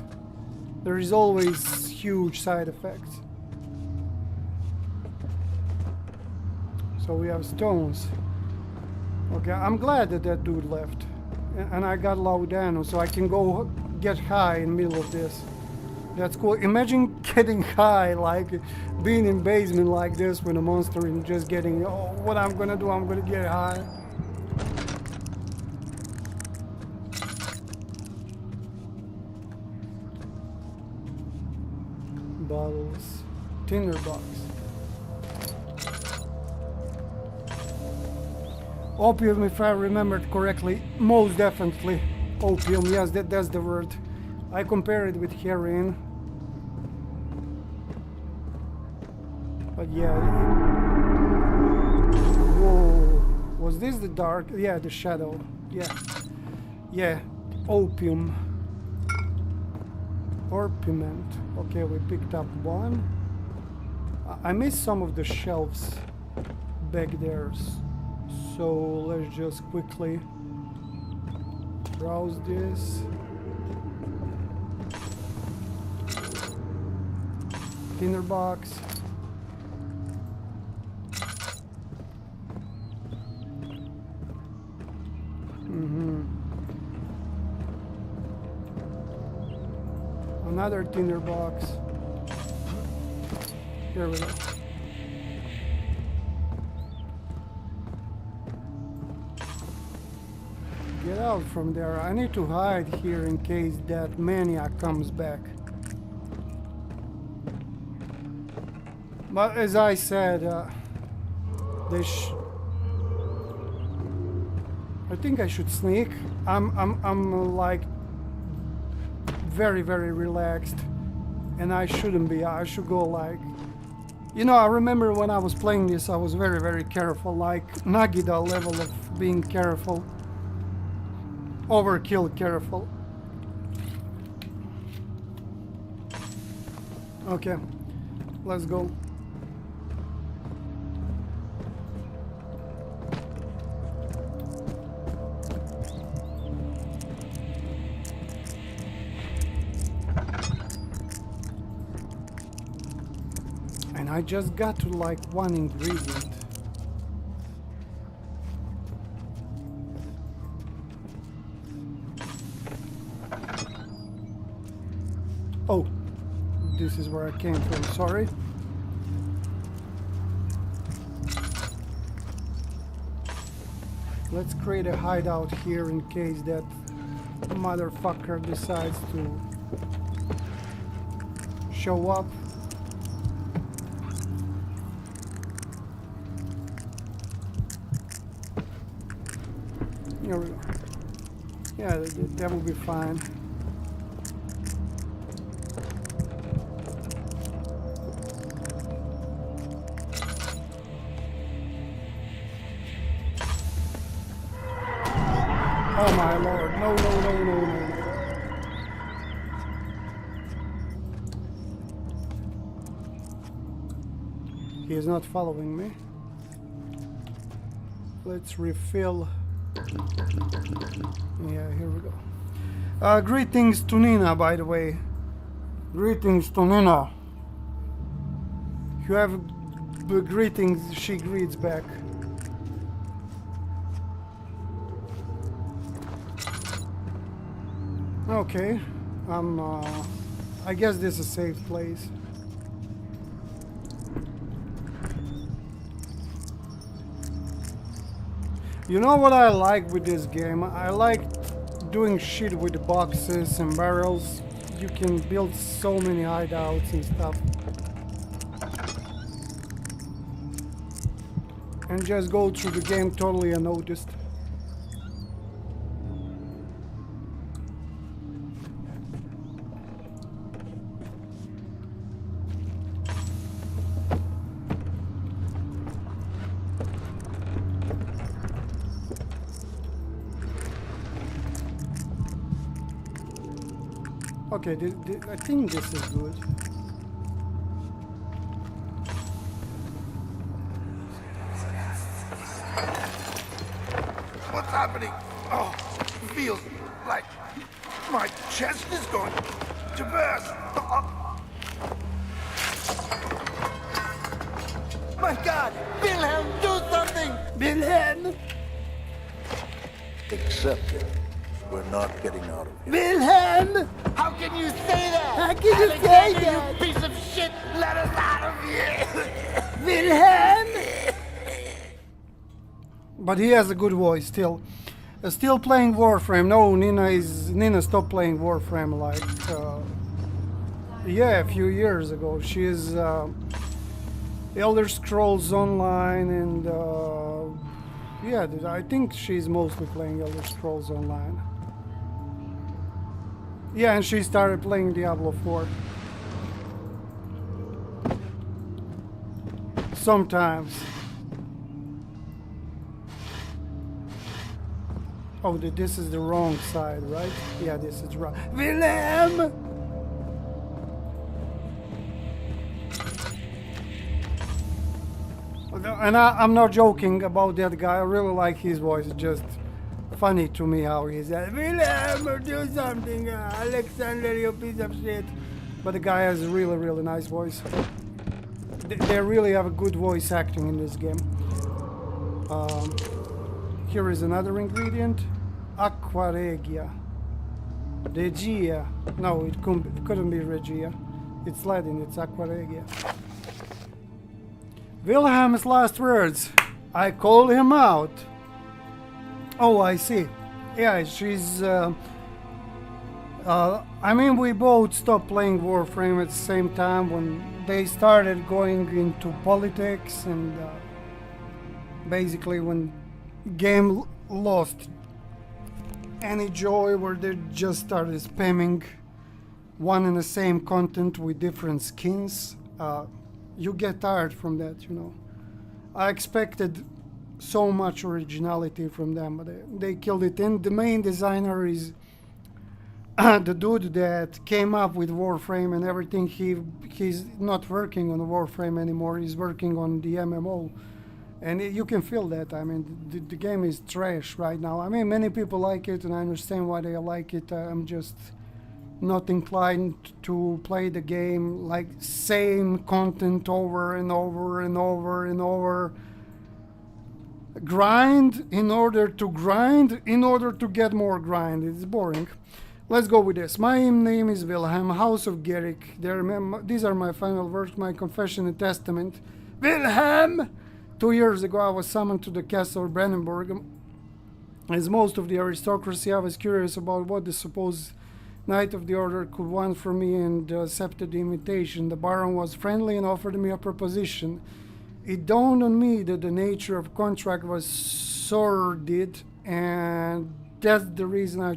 A: there is always huge side effects. So we have stones. Okay, I'm glad that that dude left. And I got laudanum, so I can go get high in the middle of this. That's cool. Imagine getting high, like being in basement like this with a monster and just getting, oh, what I'm gonna do, I'm gonna get high. Bottles. Tinderbox. Opium, if I remembered correctly, most definitely. Opium, yes, that's the word. I compare it with heroin. But yeah. Whoa. Was this the dark? Yeah, the shadow. Yeah. Yeah. Opium. Orpiment. Okay, we picked up one. I missed some of the shelves back there. So let's just quickly browse this. Tinderbox. Another tinderbox. Here we go. Get out from there. I need to hide here in case that maniac comes back. But as I said, I think I should sneak. I'm like very, very relaxed, and I shouldn't be. I should go like, you know, I remember when I was playing this, I was very, very careful, like Nagida level of being careful. Overkill careful. Okay, let's go. And I just got to like one ingredient. Oh, this is where I came from, sorry. Let's create a hideout here in case that motherfucker decides to show up. Here we go. Yeah, that will be fine. Oh my lord, no, no, no, no, no. He is not following me. Let's refill. Yeah, here we go. Greetings to Nina, by the way. Greetings to Nina. You have greetings, she greets back. Okay, I guess this is a safe place. You know what I like with this game? I like doing shit with the boxes and barrels. You can build so many hideouts and stuff. And just go through the game totally unnoticed. Okay, I think this is good.
D: What's happening? Oh, it feels like my chest is going to burst.
E: My God! Wilhelm, do something! Wilhelm!
D: Accept it. We're not getting out of here.
E: Wilhelm! How can you say that? How can you say that? You piece of shit! Let us out of here! Wilhelm!
A: But he has a good voice still. Still playing Warframe. No, Nina stopped playing Warframe like yeah, a few years ago. She is Elder Scrolls Online and yeah, I think she's mostly playing Elder Scrolls Online. Yeah, and she started playing Diablo 4. Sometimes. Oh, this is the wrong side, right? Yeah, this is wrong. Willem! And I'm not joking about that guy. I really like his voice. It's just funny to me how he's Willem, do something, Alexander, you piece of shit. But the guy has a really, really nice voice. They really have a good voice acting in this game. Here is another ingredient. Aqua Regia. Regia. No, it couldn't be Regia. It's Latin, it's Aqua Regia. Wilhelm's last words. I called him out. Oh, I see. Yeah, she's... I mean, we both stopped playing Warframe at the same time when they started going into politics and basically when game lost any joy, where they just started spamming one and the same content with different skins. You get tired from that, you know. I expected so much originality from them, but they killed it. And the main designer is the dude that came up with Warframe and everything. He's not working on Warframe anymore. He's working on the MMO. And you can feel that. I mean, the game is trash right now. I mean, many people like it, and I understand why they like it. I'm just not inclined to play the game like same content over and over and over and over. Grind in order to get more grind. It's boring. Let's go with this. My name is Wilhelm, House of Garrick. These are my final words, my confession and testament. Wilhelm! 2 years ago I was summoned to the castle of Brandenburg. As most of the aristocracy, I was curious about what the supposed Knight of the Order could want from me and accepted the invitation. The Baron was friendly and offered me a proposition. It dawned on me that the nature of contract was sordid and that's the reason I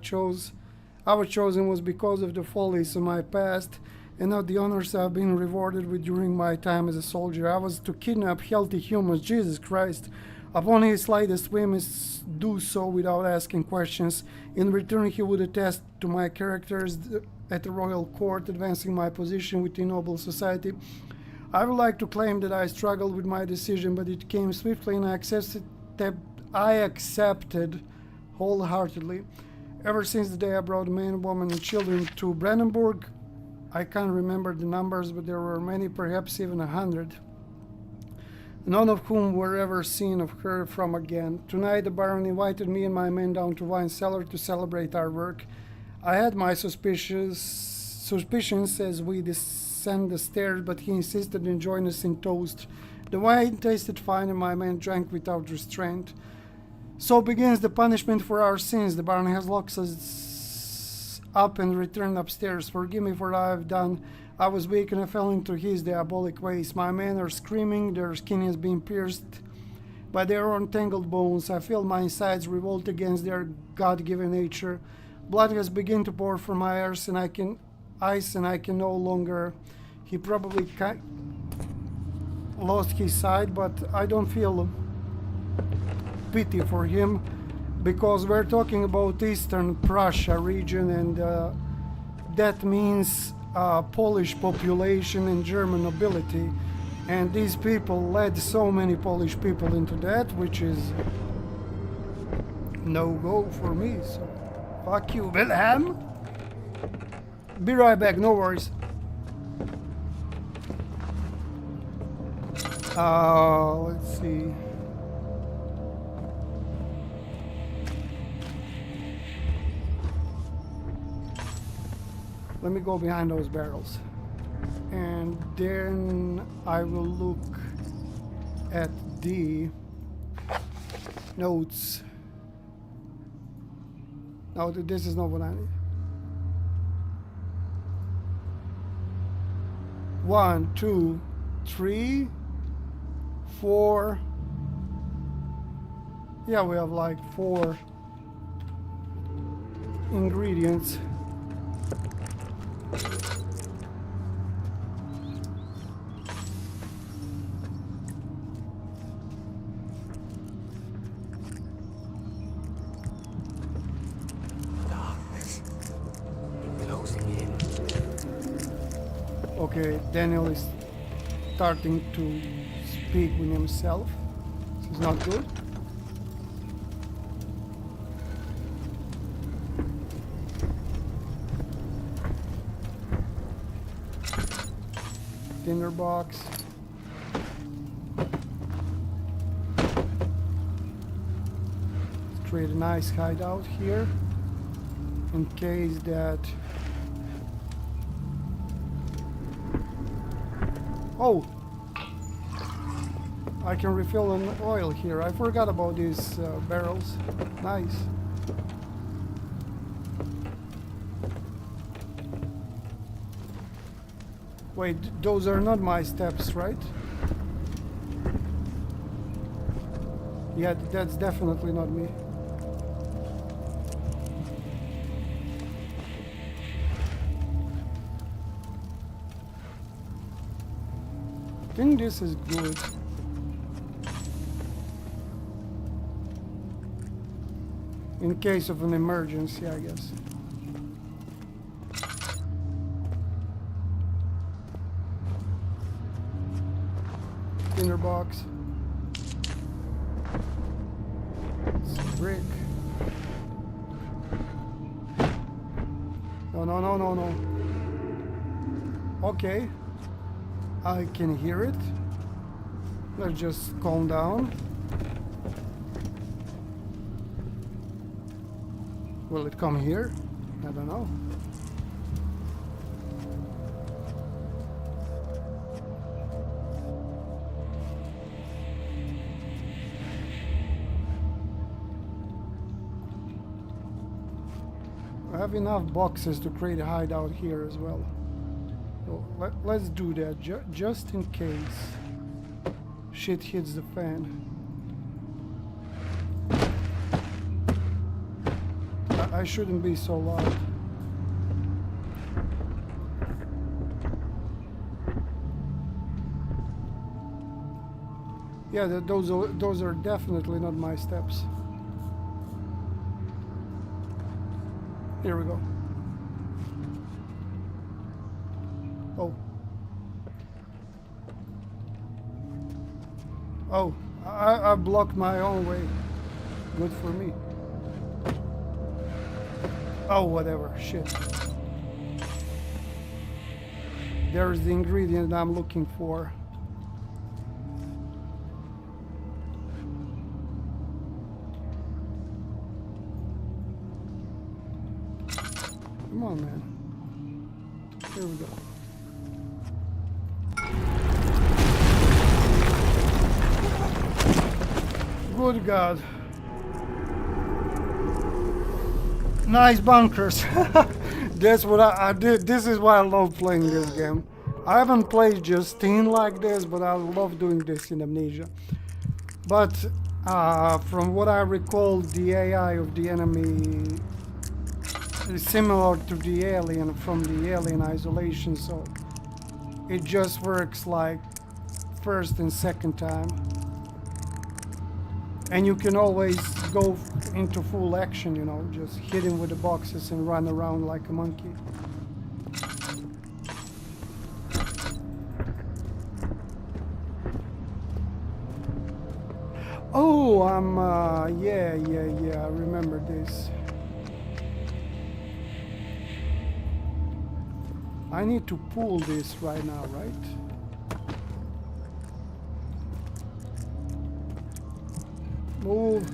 A: was chosen was because of the follies of my past and not the honors I've been rewarded with during my time as a soldier. I was to kidnap healthy humans, Jesus Christ. Upon his slightest whim, do so without asking questions. In return, he would attest to my characters at the royal court, advancing my position within noble society. I would like to claim that I struggled with my decision, but it came swiftly and I accepted wholeheartedly. Ever since the day I brought men, women, and children to Brandenburg, I can't remember the numbers, but there were many, perhaps even 100. None of whom were ever seen or heard from again. Tonight the Baron invited me and my men down to wine cellar to celebrate our work. I had my suspicions as we descended the stairs, but he insisted in joining us in toast. The wine tasted fine and my men drank without restraint. So begins the punishment for our sins. The Baron has locked us up and returned upstairs. Forgive me for what I have done. I was weak and I fell into his diabolic ways. My men are screaming, their skin has been pierced by their own tangled bones. I feel my insides revolt against their God-given nature. Blood has begun to pour from my eyes and I can no longer. He probably lost his sight, but I don't feel pity for him because we're talking about Eastern Prussia region, and that means Polish population and German nobility, and these people led so many Polish people into that, which is no go for me. So fuck you, Wilhelm. Be right back, no worries. Let's see. Let me go behind those barrels. And then I will look at the notes. No, this is not what I need. 1, 2, 3, 4. Yeah, we have like 4 ingredients. Okay, Daniel is starting to speak with himself. This is not good. Dinner box. Let's create a nice hideout here in case that. Oh, I can refill an oil here. I forgot about these barrels. Nice. Wait, those are not my steps, right? Yeah, that's definitely not me. I think this is good. In case of an emergency, I guess. Dinner box. Some brick. No. Okay. I can hear it. Let's just calm down. Will it come here? I don't know. I have enough boxes to create a hideout here as well. So let's do that, just in case shit hits the fan. I shouldn't be so loud. Yeah, those are definitely not my steps. Here we go. Oh. Oh, I blocked my own way. Good for me. Oh, whatever. Shit. There's the ingredient I'm looking for. Come on, man. Here we go. Good God. Nice bunkers. That's what I did. This is why I love playing this game. I haven't played Justine like this, but I love doing this in Amnesia. But from what I recall, the AI of the enemy is similar to the alien from the Alien Isolation, so it just works like first and second time. And you can always go into full action, you know, just hit him with the boxes and run around like a monkey. Oh, yeah, I remember this. I need to pull this right now, right? Move.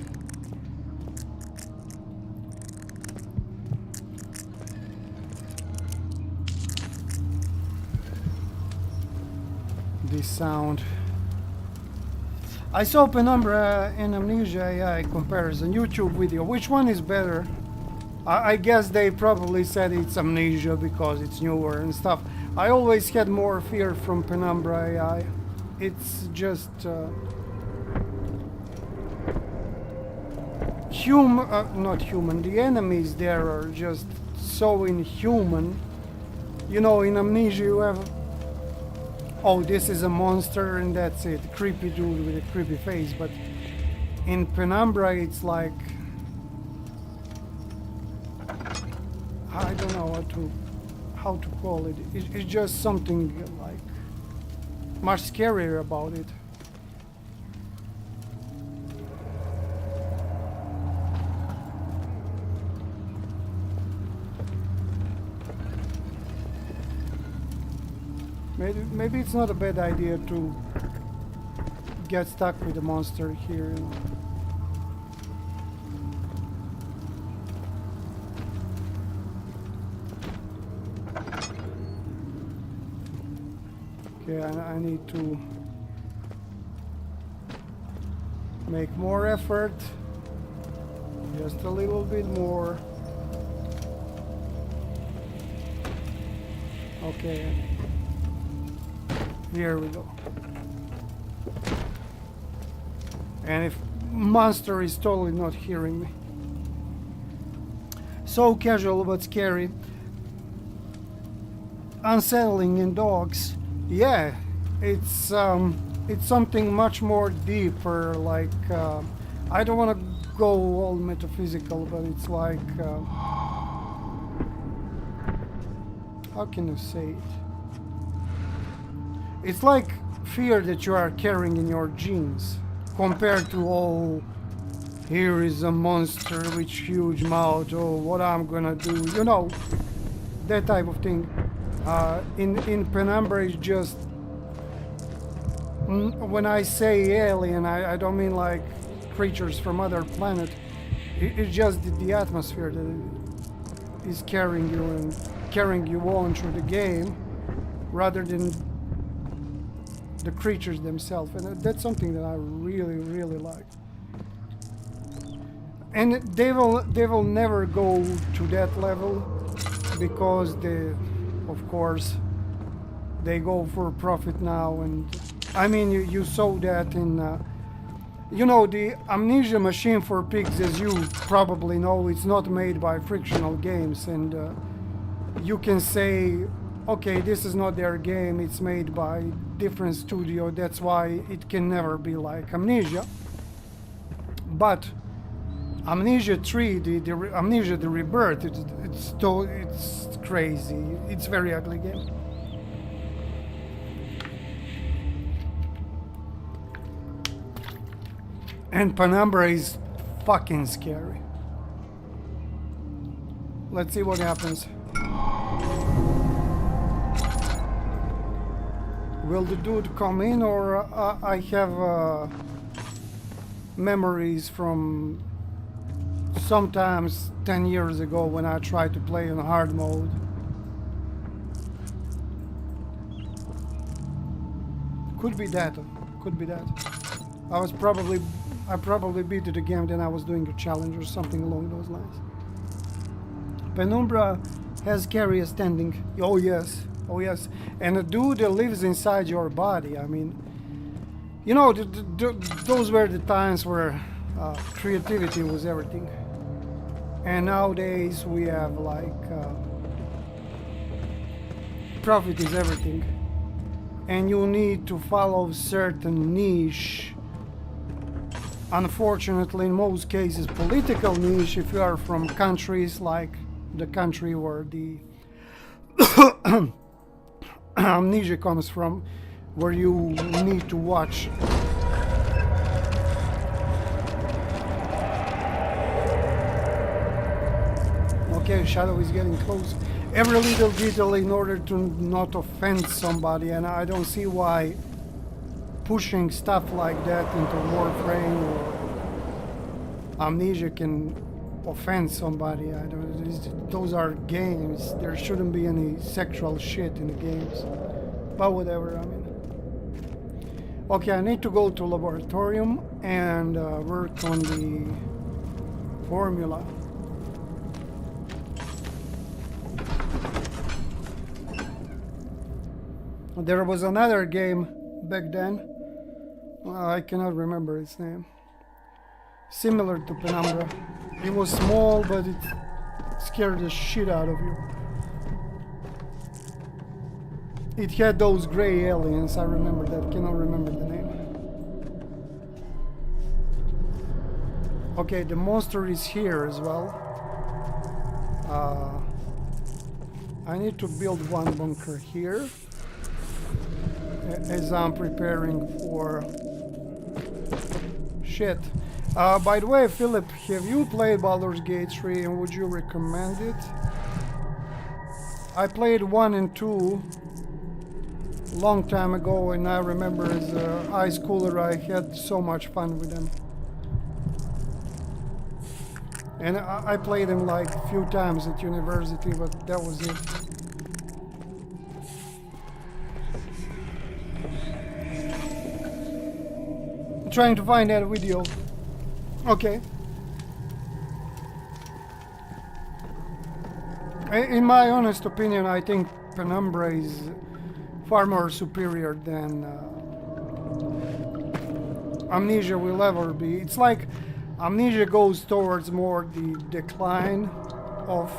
A: This sound. I saw Penumbra and Amnesia AI comparison YouTube video. Which one is better? I guess they probably said it's Amnesia because it's newer and stuff. I always had more fear from Penumbra AI. It's just not human. The enemies there are just so inhuman. You know, in Amnesia you have, oh, this is a monster and that's it. Creepy dude with a creepy face. But in Penumbra it's like, I don't know how to call it. It's just something like much scarier about it. Maybe it's not a bad idea to get stuck with the monster here. You know. Okay, I need to make more effort, just a little bit more. Okay, here we go. And if monster is totally not hearing me. So casual but scary. Unsettling in dogs. Yeah, it's something much more deeper, like I don't want to go all metaphysical, but it's like how can you say it? It's like fear that you are carrying in your genes, compared to, oh, here is a monster with huge mouth, oh, what I'm gonna do, you know, that type of thing. In Penumbra, it's just, when I say alien, I don't mean like creatures from other planet. It's just the atmosphere that is carrying you and carrying you on through the game, rather than the creatures themselves. And that's something that I really, really like. And they will never go to that level, because they, of course, they go for profit now. And I mean, you saw that You know, the Amnesia machine for pigs, as you probably know, it's not made by Frictional Games, and you can say, okay, this is not their game, it's made by different studio, that's why it can never be like Amnesia. But Amnesia 3, the Amnesia the Rebirth, it's crazy, it's very ugly game. And Penumbra is fucking scary. Let's see what happens. Will the dude come in, or I have memories from sometimes 10 years ago when I tried to play in hard mode. Could be that. Could be that. I probably beat the game, then I was doing a challenge or something along those lines. Penumbra has scary standing. Oh yes, oh yes. And a dude that lives inside your body. I mean, you know, those were the times where creativity was everything. And nowadays we have like profit is everything. And you need to follow certain niche. Unfortunately, in most cases, political niche, if you are from countries like the country where the Amnesia comes from, where you need to watch. Okay, Shadow is getting close. Every little detail in order to not offend somebody, and I don't see why pushing stuff like that into Warframe or Amnesia can offend somebody. Those are games. There shouldn't be any sexual shit in the games. But whatever, I mean. Okay, I need to go to laboratorium and work on the formula. There was another game back then. I cannot remember its name. Similar to Penumbra. It was small, but it scared the shit out of you. It had those gray aliens, I remember that. Cannot remember the name. Okay, the monster is here as well. I need to build one bunker here as I'm preparing for shit. By the way, Philip, have you played Baldur's Gate 3 and would you recommend it? I played 1 and 2 long time ago, and I remember as a high schooler I had so much fun with them. And I played them like a few times at university, but that was it. I'm trying to find that video. Okay. In my honest opinion, I think Penumbra is far more superior than Amnesia will ever be. It's like Amnesia goes towards more the decline of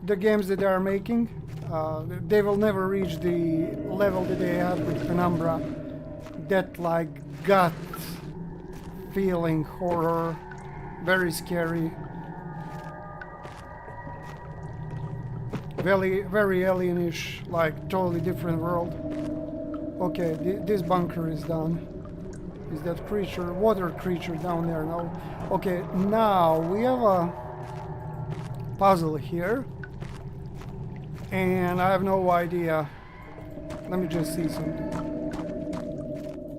A: the games that they are making. They will never reach the level that they had with Penumbra. That like gut feeling horror, very scary, very alienish, like totally different world. Okay, this bunker is done. Is that creature, water creature down there now? Okay, now we have a puzzle here, and I have no idea. Let me just see something.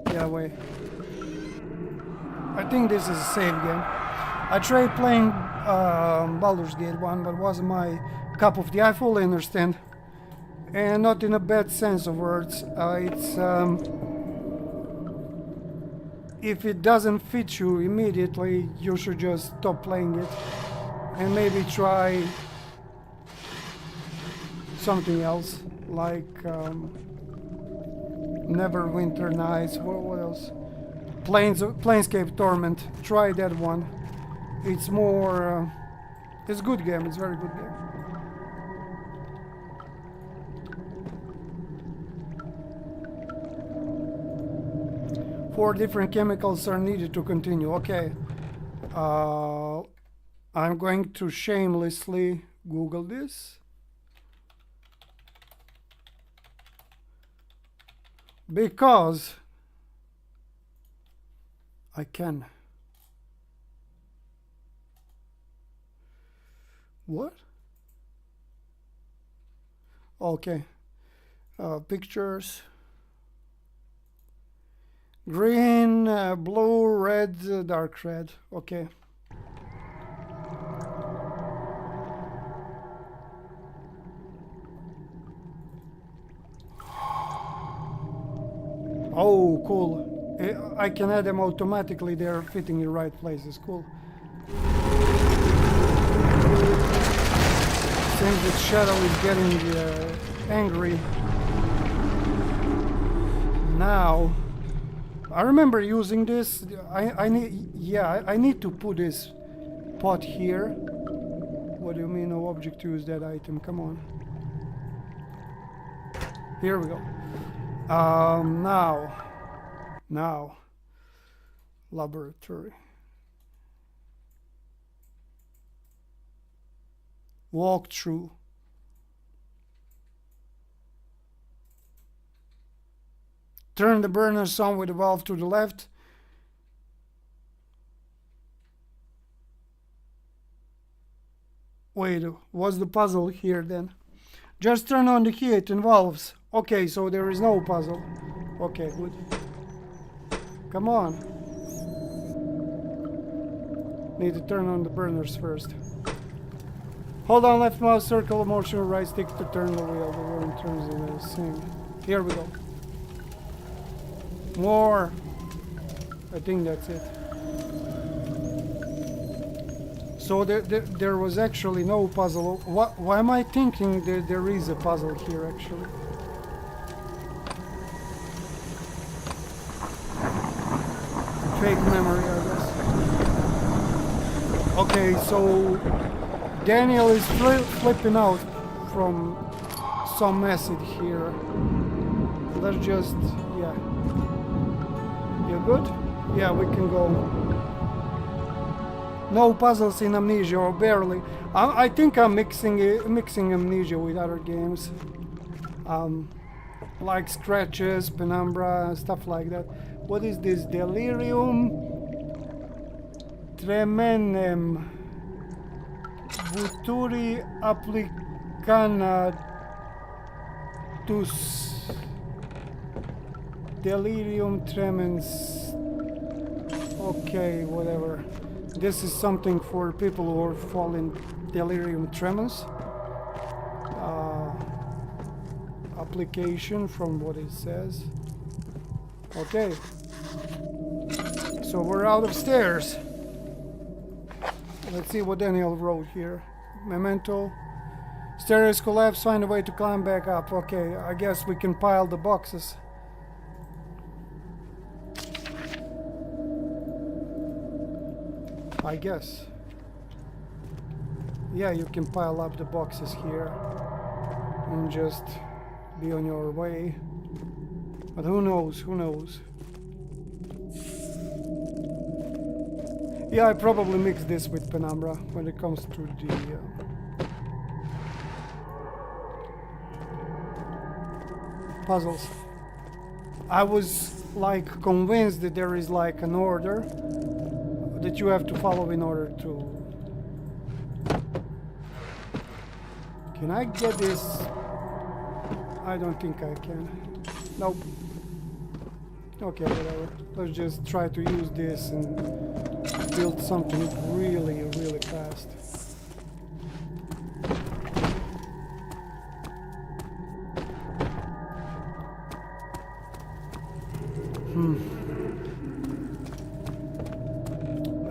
A: Get away. I think this is a save game. I tried playing Baldur's Gate 1, but wasn't my cup of tea. I fully understand. And not in a bad sense of words. It's if it doesn't fit you immediately, you should just stop playing it and maybe try something else, like Neverwinter Nights. What else? Planescape Torment. Try that one. It's more. It's a good game. It's a very good game. Four different chemicals are needed to continue. Okay. I'm going to shamelessly Google this. Because I can. What? Okay. Pictures. Green, blue, red, dark red. Okay. Oh, cool. I can add them automatically. They're fitting in right places. Cool. Seems that Shadow is getting angry. Now, I remember using this. I need to put this pot here. What do you mean no object to use that item? Come on. Here we go. Now, laboratory. Walk through. Turn the burners on with the valve to the left. Wait, what's the puzzle here then? Just turn on the heat and valves. Okay, so there is no puzzle. Okay, good. Come on. Need to turn on the burners first. Hold on left mouse, circle motion, right stick to turn the wheel. The wheel turns in the same. Here we go. More. I think that's it. So there was actually no puzzle. Why am I thinking that there is a puzzle here actually? Fake memory, I guess. Okay, so Daniel is flipping out from some acid here. Let's just, yeah. You good? Yeah, we can go. No puzzles in Amnesia, or barely. I think I'm mixing Amnesia with other games. Like Scratches, Penumbra, stuff like that. What is this? Delirium Tremenem Vuturi Applicanatus Delirium Tremens. Okay, whatever. This is something for people who are falling delirium tremens. Application from what it says. Okay. So we're out of stairs. Let's see what Daniel wrote here. Memento. Stairs collapse, find a way to climb back up. Okay, I guess we can pile the boxes. I guess. Yeah, you can pile up the boxes here and just be on your way. But who knows, who knows? Yeah, I probably mix this with Penumbra when it comes to the... puzzles. I was like convinced that there is like an order that you have to follow in order to... Can I get this? I don't think I can. Nope. Okay, whatever. Let's just try to use this and build something really, really fast.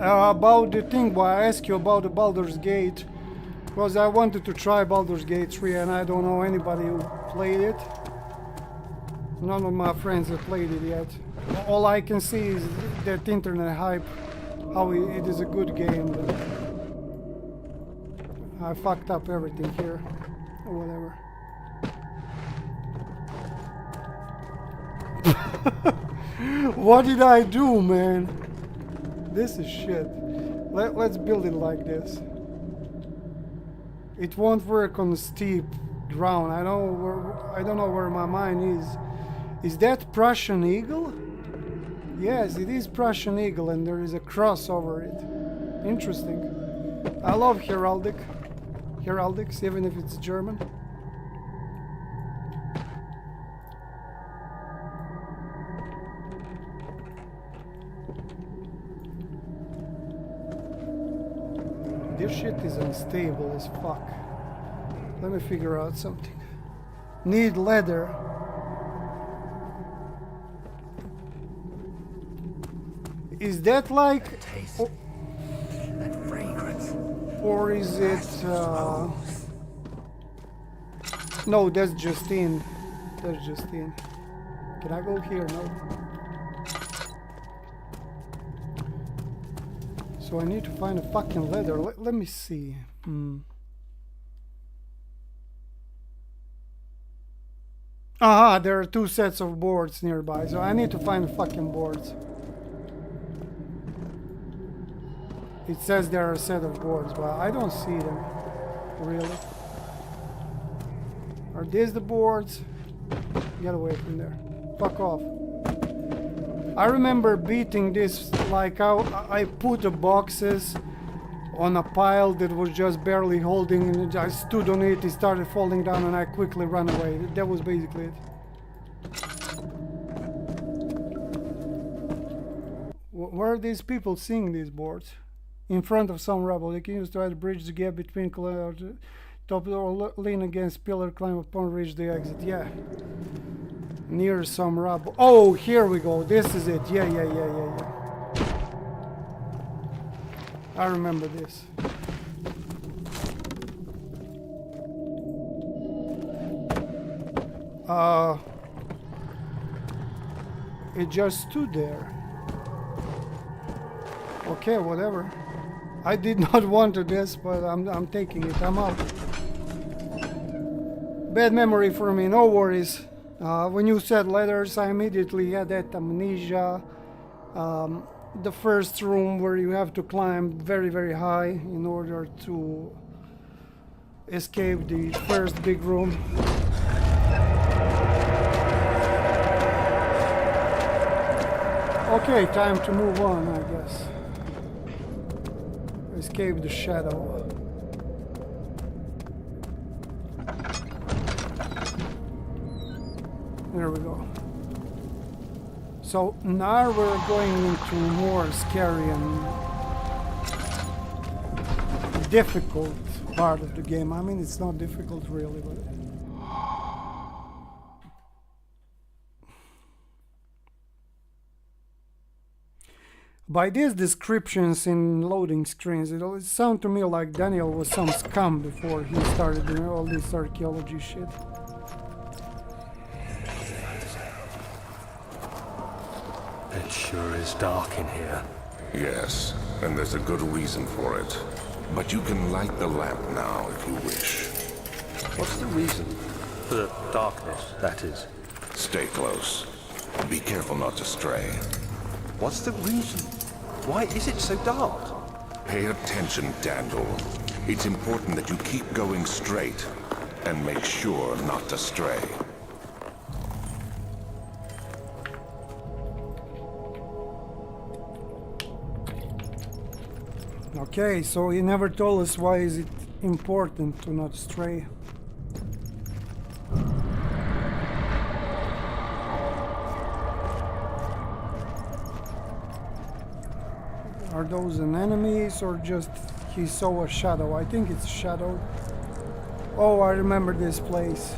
A: About the thing, why I asked you about the Baldur's Gate, because I wanted to try Baldur's Gate 3 and I don't know anybody who played it. None of my friends have played it yet. All I can see is that internet hype, how it is a good game, but I fucked up everything here, or whatever. What did I do, man? This is shit. Let's build it like this. It won't work on steep ground. I don't know where my mine is. Is that Prussian eagle? Yes, it is Prussian eagle, and there is a cross over it. Interesting. I love heraldics, even if it's German. This shit is unstable as fuck. Let me figure out something. Need leather. Is that like...
B: That taste, that fragrance.
A: Or is it... No, that's Justine. That's Justine. Can I go here? No. So I need to find a fucking leather. Let me see. Aha, there are 2 sets of boards nearby, so I need to find the fucking boards. It says there are a set of boards, but I don't see them. Really? Are these the boards? Get away from there. Fuck off. I remember beating this like I put the boxes on a pile that was just barely holding, and I stood on it, it started falling down, and I quickly ran away. That was basically it. Where are these people seeing these boards? In front of some rubble. They can use to try to bridge the gap between top or lean against pillar, climb upon, reach the exit. Yeah. Near some rubble. Oh, here we go. This is it. Yeah. I remember this. It just stood there. Okay, whatever. I did not want to this, but I'm taking it. I'm up. Bad memory for me. No worries. When you said letters, I immediately had that Amnesia. The first room where you have to climb very, very high in order to escape the first big room. Okay, time to move on, I guess. Escape the shadow. There we go. So now we're going into more scary and difficult part of the game. I mean, it's not difficult really, but... By these descriptions in loading screens, it always sounded to me like Daniel was some scum before he started doing all this archaeology shit.
B: It sure is dark in here.
C: Yes, and there's a good reason for it. But you can light the lamp now if you wish.
B: What's the reason? For the darkness, that is.
C: Stay close. Be careful not to stray.
B: What's the reason? Why is it so dark?
C: Pay attention, Daniel. It's important that you keep going straight and make sure not to stray.
A: Okay, so he never told us why is it important to not stray. Are those an enemies or just he saw a shadow? I think it's a shadow. Oh, I remember this place.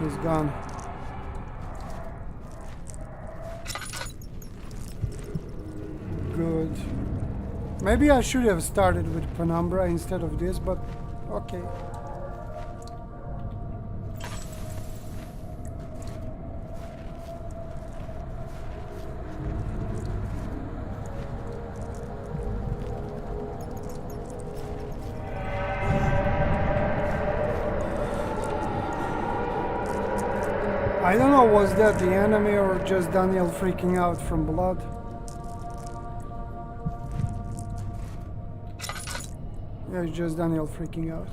A: He's gone. Good. Maybe I should have started with Penumbra instead of this, but okay. I don't know, was that the enemy or just Daniel freaking out from blood? Yeah, it's just Daniel freaking out.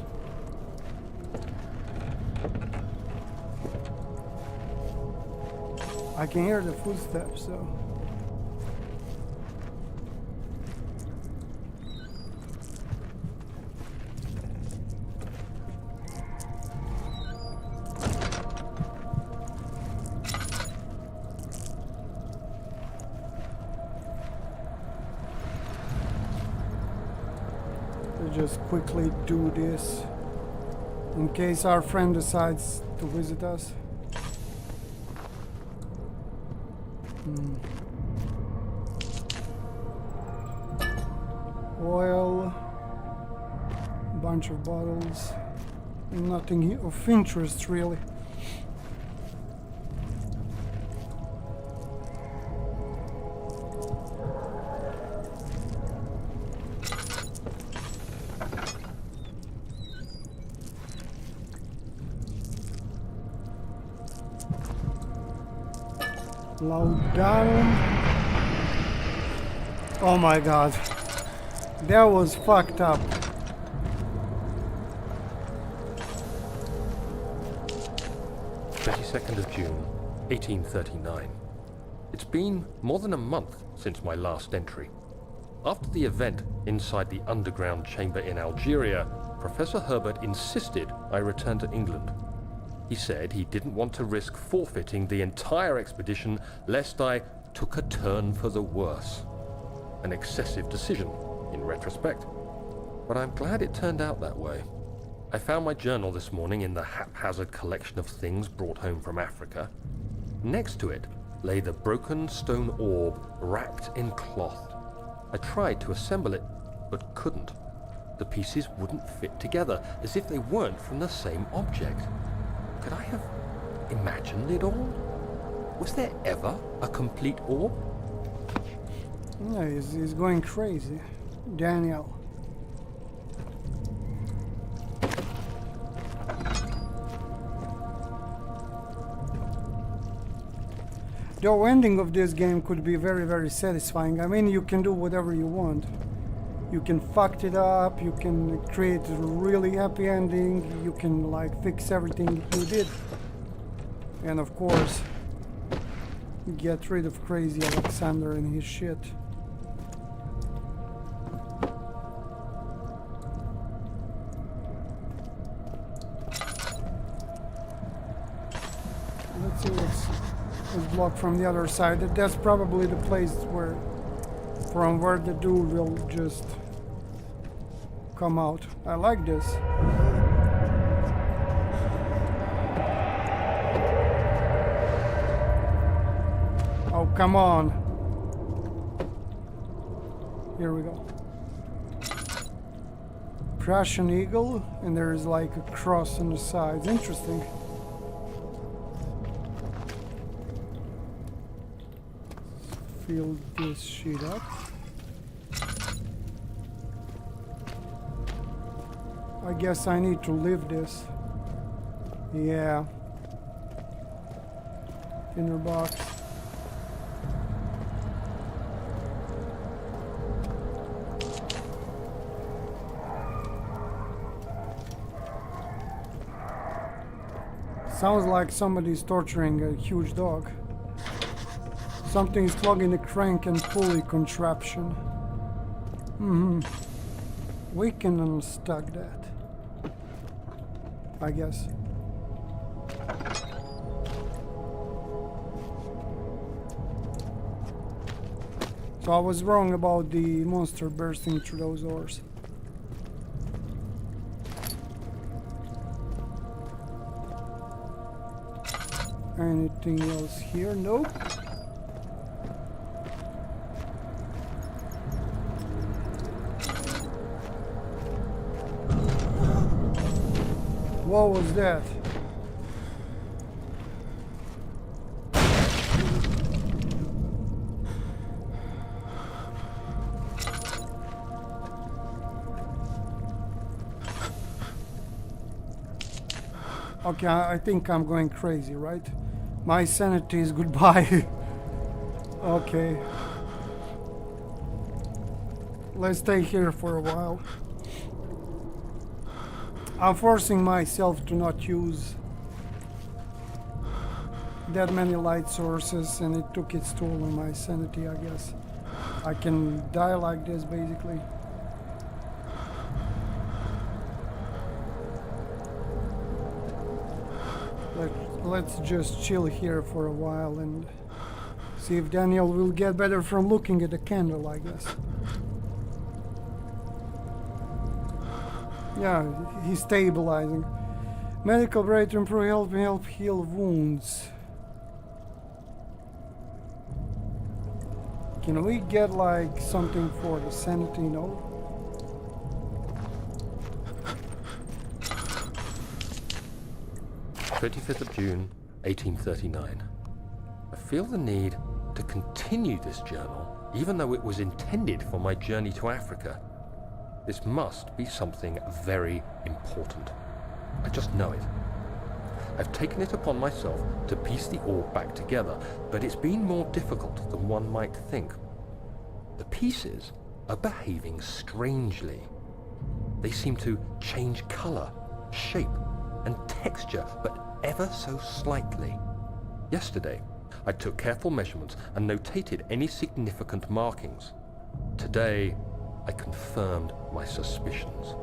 A: I can hear the footsteps, so... Just quickly do this in case our friend decides to visit us. Oil, bunch of bottles, nothing of interest really. Low down. Oh my god. That was fucked up.
B: of June, 1839. It's been more than a month since my last entry. After the event inside the underground chamber in Algeria, Professor Herbert insisted I return to England. He said he didn't want to risk forfeiting the entire expedition lest I took a turn for the worse. An excessive decision, in retrospect. But I'm glad it turned out that way. I found my journal this morning in the haphazard collection of things brought home from Africa. Next to it lay the broken stone orb wrapped in cloth. I tried to assemble it, but couldn't. The pieces wouldn't fit together, as if they weren't from the same object. Could I have imagined it all? Was there ever a complete orb?
A: No, he's going crazy. Daniel. The ending of this game could be very, very satisfying. I mean, you can do whatever you want. You can fuck it up, you can create a really happy ending, you can like fix everything you did. And of course, get rid of crazy Alexander and his shit. Let's see what's blocked from the other side. That's probably the place where from where the dude will just come out. I like this. Oh, come on. Here we go. Prussian eagle, and there's like a cross on the sides. Interesting. Fill this shit up. I guess I need to leave this. Yeah. Inner box. Sounds like somebody's torturing a huge dog. Something's plugging the crank and pulley contraption. We can unstuck that, I guess. So I was wrong about the monster bursting through those doors. Anything else here? Nope. What was that? Okay, I think I'm going crazy, right? My sanity is goodbye. Okay. Let's stay here for a while. I'm forcing myself to not use that many light sources, and it took its toll on my sanity, I guess. I can die like this, basically. Let's just chill here for a while and see if Daniel will get better from looking at the candle, I guess. Yeah, he's stabilizing. Medical break to improve help heal wounds. Can we get like something for the sanity? No?
B: 25th of June, 1839. I feel the need to continue this journal, even though it was intended for my journey to Africa. This must be something very important. I just know it. I've taken it upon myself to piece the orb back together, but it's been more difficult than one might think. The pieces are behaving strangely. They seem to change color, shape, and texture, but ever so slightly. Yesterday, I took careful measurements and notated any significant markings. Today, I confirmed my suspicions.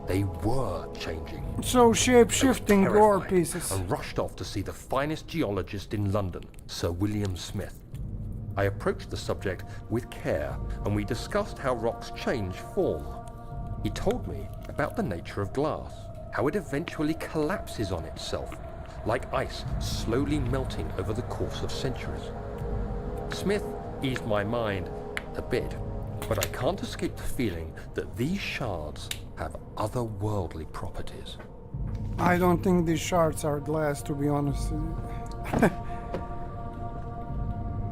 B: They were changing.
A: So shape-shifting gore pieces.
B: And rushed off to see the finest geologist in London, Sir William Smith. I approached the subject with care, and we discussed how rocks change form. He told me about the nature of glass, how it eventually collapses on itself, like ice slowly melting over the course of centuries. Smith eased my mind a bit, but I can't escape the feeling that these shards have otherworldly properties.
A: I don't think these shards are glass, to be honest.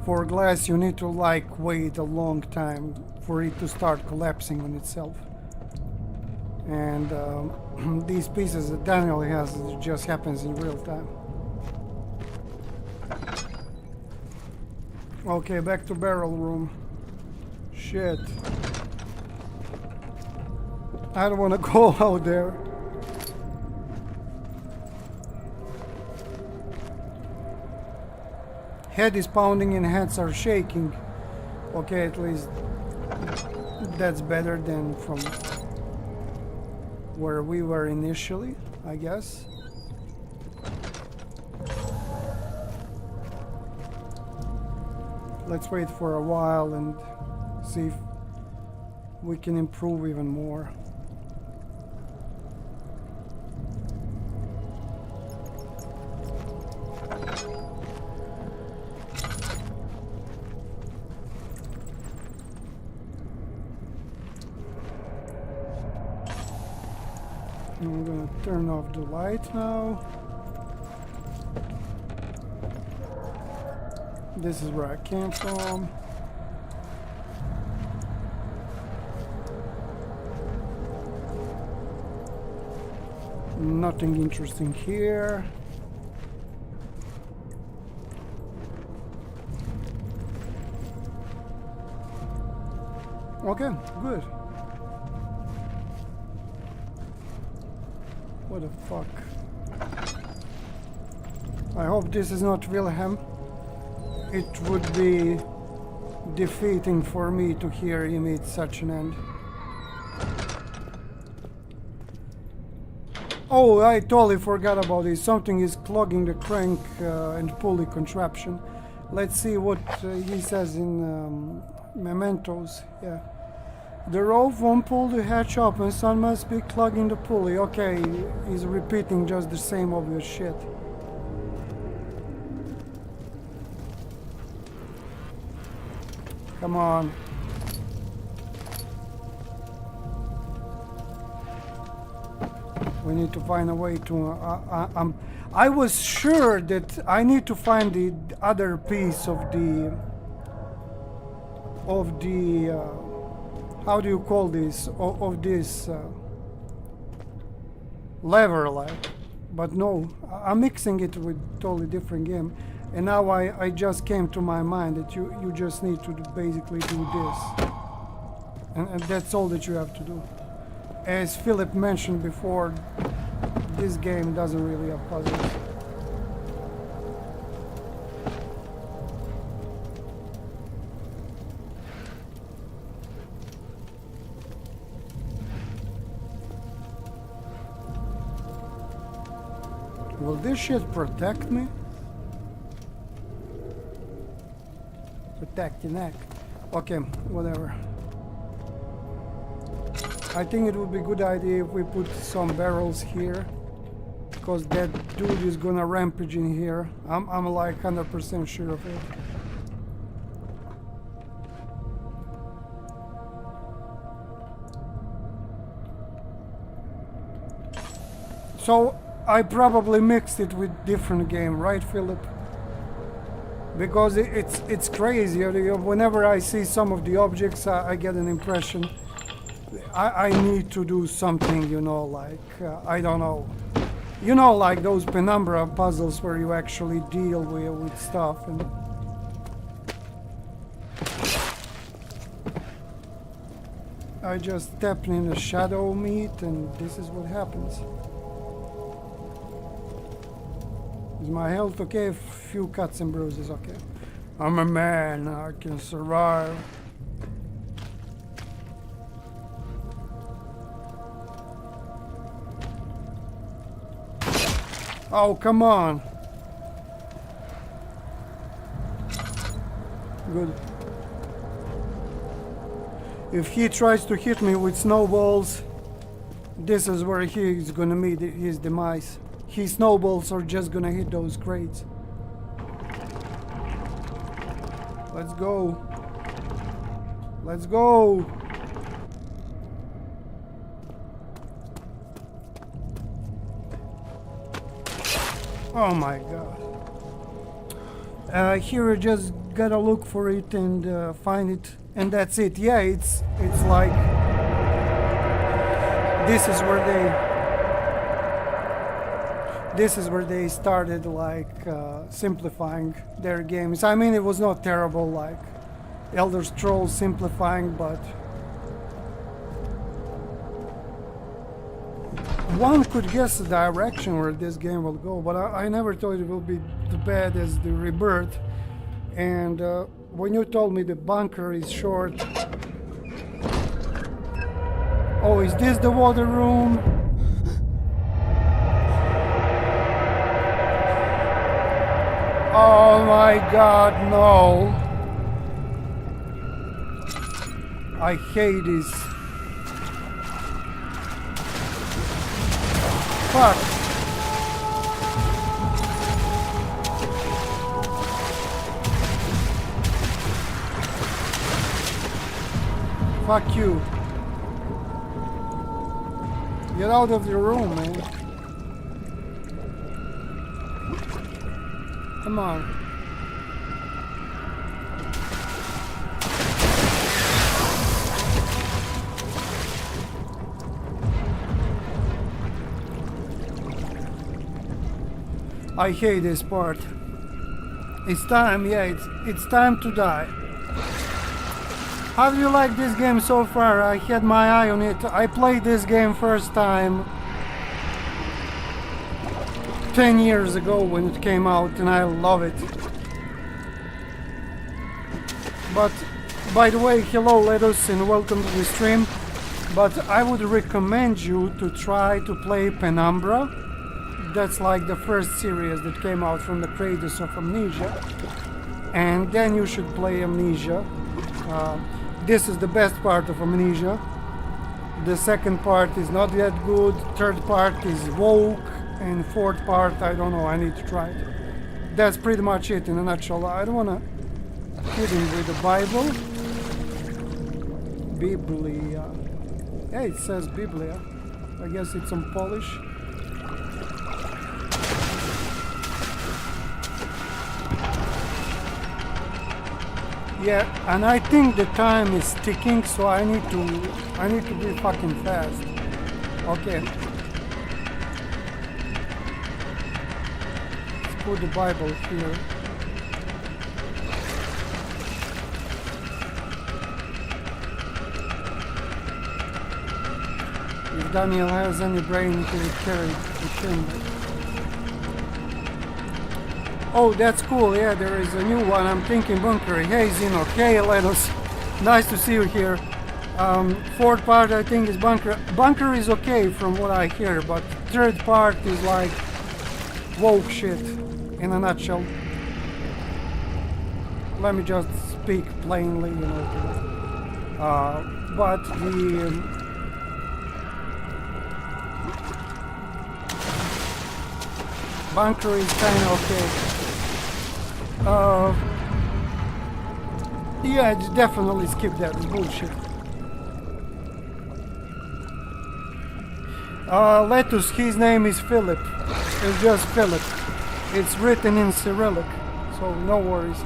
A: For glass, you need to like wait a long time for it to start collapsing on itself. And these pieces that Daniel has, it just happens in real time. Okay, back to barrel room. Shit. I don't want to go out there. Head is pounding and hands are shaking. Okay, at least that's better than from where we were initially, I guess. Let's wait for a while and see if we can improve even more. I'm gonna turn off the light now. This is where I came from. Nothing interesting here. Okay, good. What the fuck? I hope this is not Wilhelm. It would be defeating for me to hear him meet such an end. Oh, I totally forgot about this. Something is clogging the crank and pulley contraption. Let's see what he says in mementos. Yeah. The rope won't pull the hatch up and some must be clogging the pulley. Okay, he's repeating just the same obvious shit. Come on. We need to find a way to... I was sure that I need to find the other piece of the... how do you call this? Of this lever, like. But no, I'm mixing it with totally different game. And now I just came to my mind that you just need to basically do this. And that's all that you have to do. As Philip mentioned before, this game doesn't really have puzzles. Will this shit protect me? Protect your neck. Okay, whatever. I think it would be a good idea if we put some barrels here, because that dude is gonna rampage in here. I'm like 100% sure of it. So I probably mixed it with different game, right, Philip? Because it's crazy. Whenever I see some of the objects, I get an impression I need to do something, you know, like, I don't know. You know, like those penumbra puzzles where you actually deal with stuff. And I just step in the shadow meat and this is what happens. Is my health okay? A few cuts and bruises, okay. I'm a man, I can survive. Oh, come on. Good. If he tries to hit me with snowballs, this is where he is gonna meet his demise. His snowballs are just gonna hit those crates. Let's go. Let's go. Oh my god. Here you just gotta look for it and find it, and that's it. Yeah, it's like this is where they started like simplifying their games. I mean, it was not terrible like Elder Scrolls simplifying, but one could guess the direction where this game will go, but I never thought it will be as bad as the Rebirth. And when you told me the bunker is short... Oh, is this the water room? Oh my god, no. I hate this. Fuck. Fuck you. Get out of the room, man. Come on. I hate this part. It's time, yeah, it's time to die. How do you like this game so far? I had my eye on it. I played this game first time 10 years ago when it came out, and I love it. But, by the way, hello Letus and welcome to the stream. But I would recommend you to try to play Penumbra. That's like the first series that came out from the creators of Amnesia. And then you should play Amnesia. This is the best part of Amnesia. The second part is not yet good. Third part is woke. And fourth part, I don't know, I need to try it. That's pretty much it in a nutshell. I don't want to hit him with the Bible. Biblia. Yeah, it says Biblia. I guess it's some Polish. Yeah, and I think the time is ticking, so I need to be fucking fast. Okay. Let's put the Bible here. If Daniel has any brain, he will carry with him. Oh, that's cool. Yeah, there is a new one. I'm thinking Bunker. Hey, Zeno. Hey, Lenos. Nice to see you here. Fourth part, I think, is Bunker. Bunker is okay from what I hear, but third part is like woke shit in a nutshell. Let me just speak plainly, you know. But the Bunker is kind of okay. Yeah, definitely skip that. It's bullshit. Letus, his name is Philip. It's just Philip. It's written in Cyrillic, so no worries.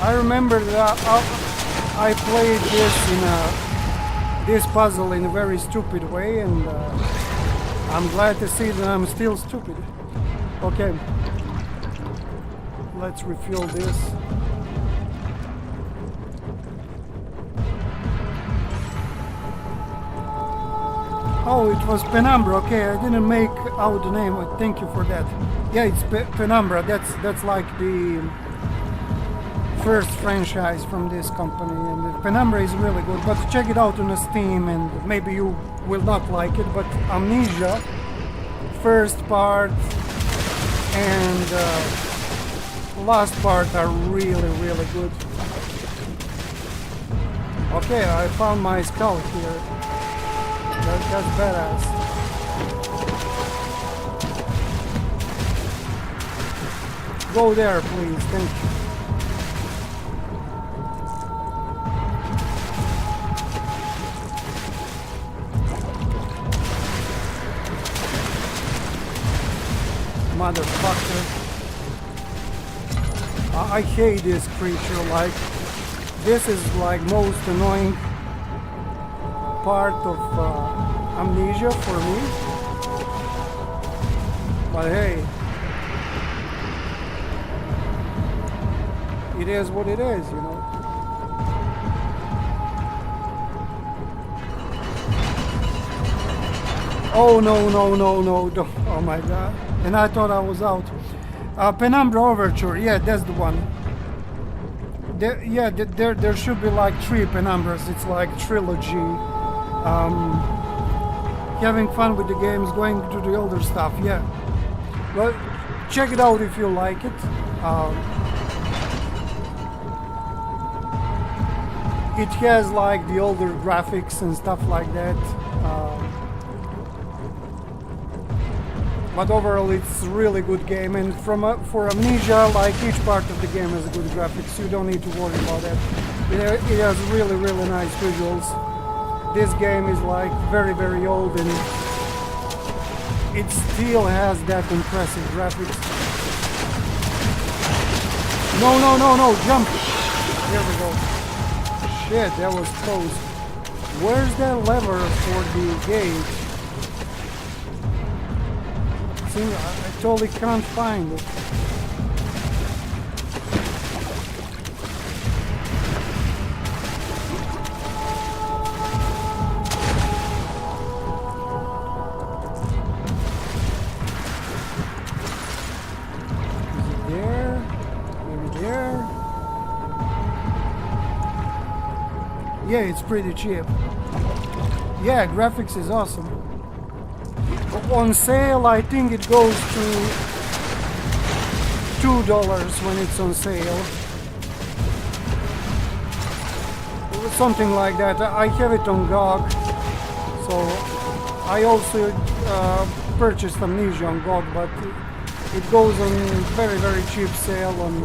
A: I remember that I played this puzzle in a very stupid way, and I'm glad to see that I'm still stupid. Okay, let's refuel this. Oh, it was Penumbra. Okay, I didn't make out the name. Thank you for that. Yeah, it's Penumbra. That's like the first franchise from this company, and Penumbra is really good, but check it out on Steam, and maybe you will not like it, but Amnesia first part and last part are really good. Okay, I found my skull here. That's badass. Go there, please. Thank you. Motherfucker. I hate this creature. Like, this is like most annoying part of Amnesia for me. But hey, it is what it is, you know. Oh no, don't. Oh my god. And I thought I was out. Penumbra Overture, yeah, that's the one. There should be like 3 Penumbras. It's like trilogy. Having fun with the games, going to the older stuff, yeah. Well, check it out if you like it. It has like the older graphics and stuff like that. But overall, it's a really good game, and for Amnesia, like each part of the game has a good graphics. You don't need to worry about that. It has really nice visuals. This game is like very old, and it still has that impressive graphics. No, jump! Here we go. Shit, that was close. Where's that lever for the gate? See, I totally can't find it. Is it there? Maybe there? Yeah, it's pretty cheap. Yeah, graphics is awesome. On sale, I think it goes to $2 when it's on sale. Something like that. I have it on GOG. So I also purchased Amnesia on GOG, but it goes on very cheap sale on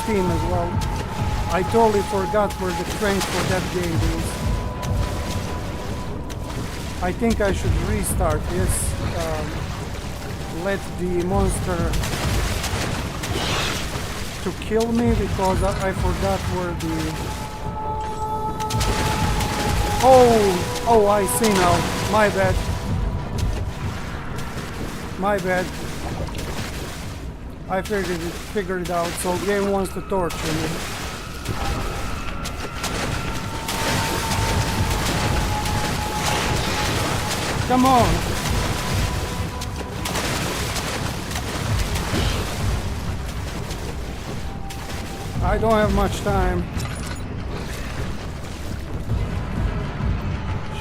A: Steam as well. I totally forgot where the crank for that game is. I think I should restart this. Let the monster to kill me because I forgot where the... Oh, I see now. My bad. My bad. I figured it out. So game wants to torture me. Come on. I don't have much time.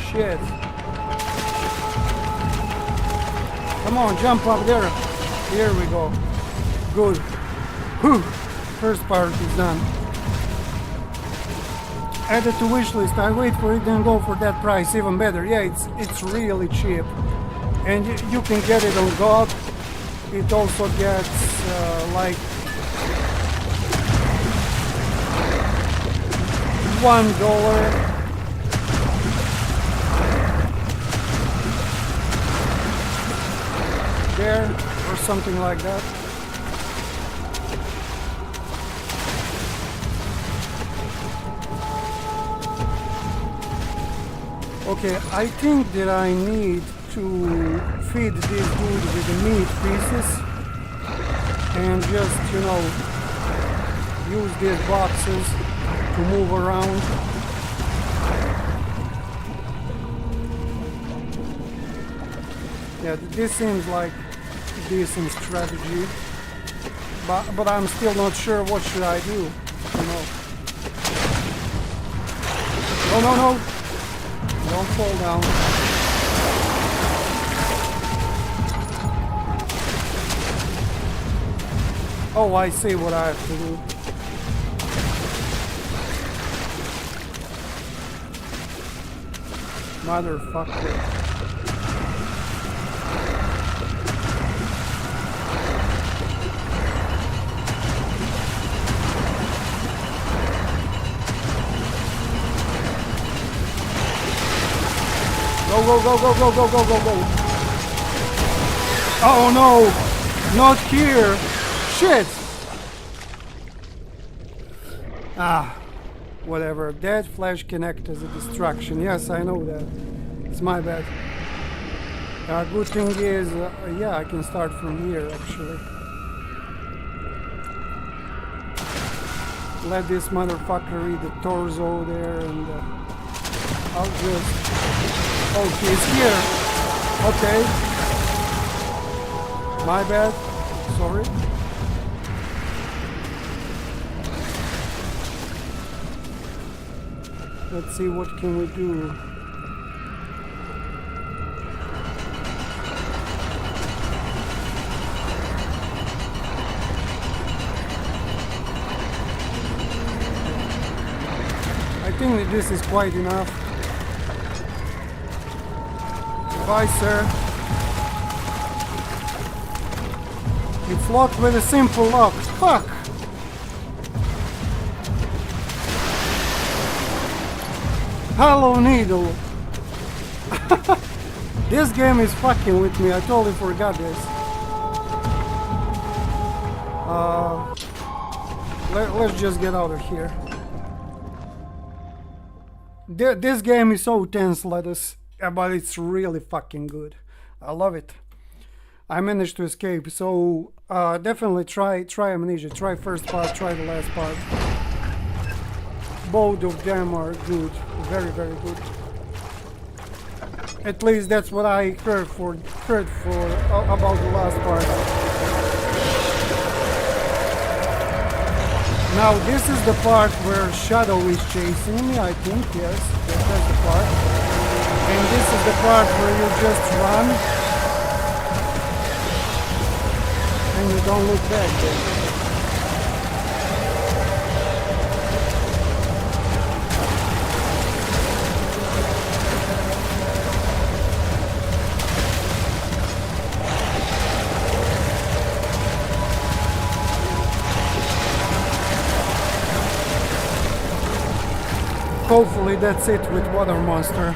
A: Shit. Come on, jump up there. Here we go. Good. Whew. First part is done. Added to wishlist. I wait for it and go for that price. Even better. Yeah, it's really cheap. And you can get it on GOG. It also gets like $1 there or something like that. Okay, I think that I need to feed this dude with the meat pieces and just, you know, use these boxes to move around. Yeah, this seems like a decent strategy, but I'm still not sure what should I do, you know. No. Don't fall down. Oh, I see what I have to do. Motherfucker. Go. Oh no! Not here! Shit! Ah, whatever. That flash can act as a distraction. Yes, I know that. It's my bad. Good thing is, yeah, I can start from here actually. Let this motherfucker eat the torso there and I'll just... Oh, he's here. Okay. My bad. Sorry. Let's see what can we do. I think that this is quite enough. Bye, sir. It's locked with a simple lock. Fuck! Hello, Needle. This game is fucking with me. I totally forgot this. Let's just get out of here. This game is so tense, lettuce. But it's really fucking good. I love it. I managed to escape, so definitely try Amnesia. Try first part, try the last part. Both of them are good, very good. At least that's what I heard about the last part. Now this is the part where Shadow is chasing me, I think. Yes, that's the part. And this is the part where you just run and you don't look back. that's it with Water Monster.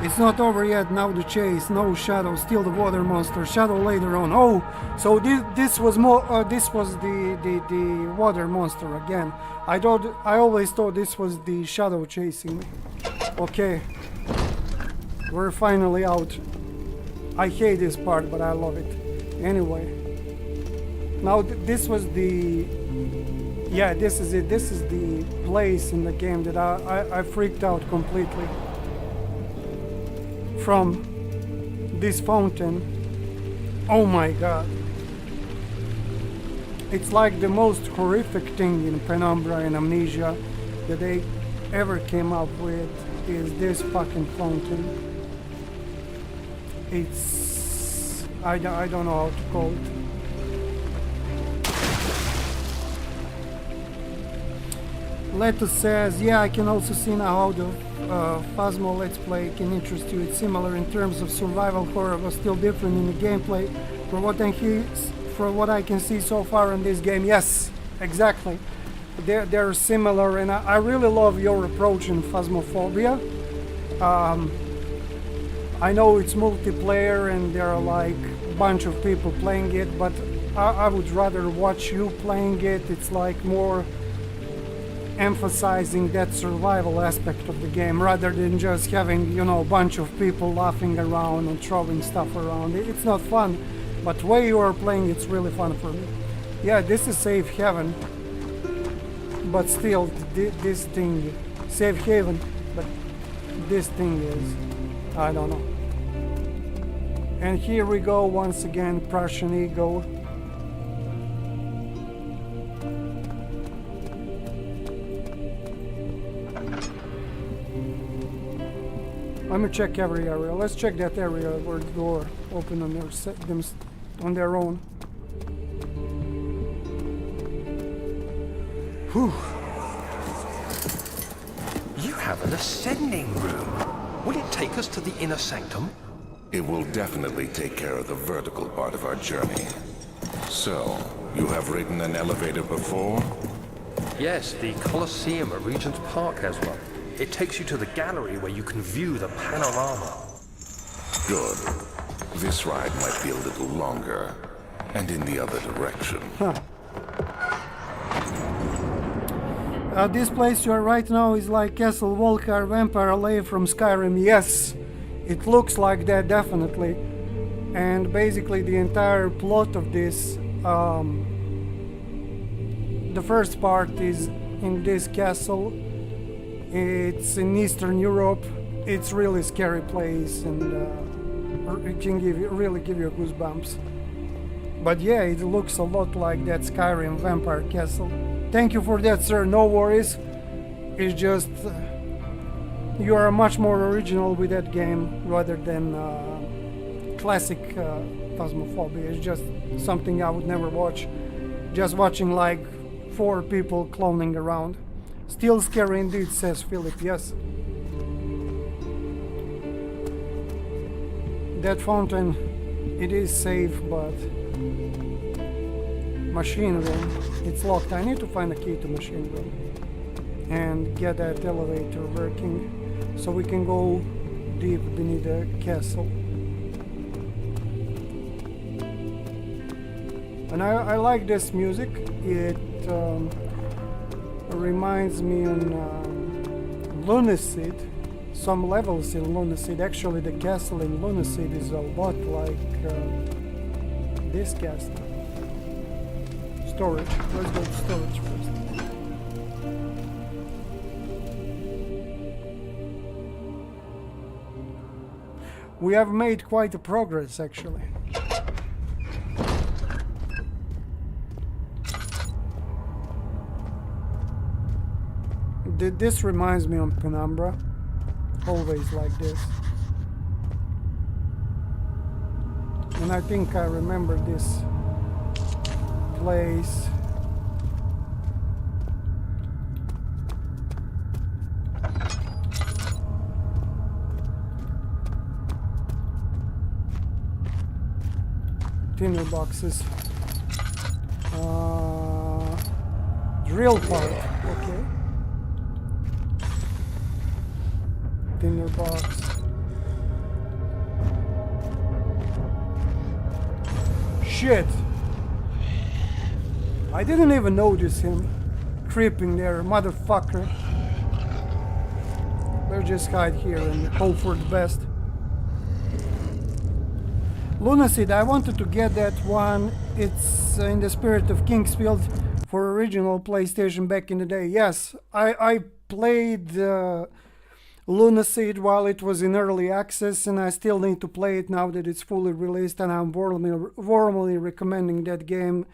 A: It's not over yet. Now the chase. No Shadow. Still the Water Monster. Shadow later on. Oh, so this was more. This was the Water Monster again. I always thought this was the Shadow chasing me. Okay, we're finally out. I hate this part, but I love it. Anyway, now this was the. Yeah, this is it. This is the place in the game that I freaked out completely. From this fountain. Oh my god. It's like the most horrific thing in Penumbra and Amnesia that they ever came up with is this fucking fountain. It's... I don't know how to call it. Leto says, yeah, I can also see now how the Phasmo Let's Play can interest you. It's similar in terms of survival horror, but still different in the gameplay. For what I can see so far in this game, yes, exactly. They're similar, and I really love your approach in Phasmophobia. I know it's multiplayer and there are like a bunch of people playing it, but I would rather watch you playing it. It's like more emphasizing that survival aspect of the game rather than just having, you know, a bunch of people laughing around and throwing stuff around. It's not fun, but the way you are playing, it's really fun for me. Yeah, this is safe haven, but still, this thing, safe haven, but this thing is, I don't know. And here we go once again, Prussian Ego. Let me check every area. Let's check that area where the door open on their own. Whew.
B: You have an ascending room. Will it take us to the inner sanctum?
C: It will definitely take care of the vertical part of our journey. So, you have ridden an elevator before?
B: Yes, the Colosseum at Regent's Park has one. It takes you to the gallery where you can view the panorama.
C: Good. This ride might be a little longer, and in the other direction.
A: Huh. This place you are right now is like Castle Volcar Vampire Alley from Skyrim. Yes, it looks like that, definitely. And basically the entire plot of this, the first part is in this castle. It's in Eastern Europe. It's really scary place, and it can really give you goosebumps. But yeah, it looks a lot like that Skyrim Vampire Castle. Thank you for that, sir. No worries. It's just you are much more original with that game rather than classic Phasmophobia. It's just something I would never watch. Just watching like 4 people cloning around. Still scary indeed, says Philip, yes. That fountain, it is safe, but... Machine room, it's locked. I need to find a key to machine room. And get that elevator working, so we can go deep beneath the castle. And I like this music. It reminds me on Lunacid, some levels in Lunacid. Actually, the castle in Lunacid is a lot like this castle. Storage. Let's go to storage first. We have made quite a progress, actually. This reminds me of Penumbra. Always like this. And I think I remember this place. Tinner boxes. Drill part, okay. tinderbox. Shit! I didn't even notice him creeping there, motherfucker. Let's just hide here and hope for the best. Lunacid, I wanted to get that one. It's in the spirit of Kingsfield for original PlayStation back in the day. Yes, I played Lunacid while it was in early access, and I still need to play it now that it's fully released, and I'm warmly recommending that game.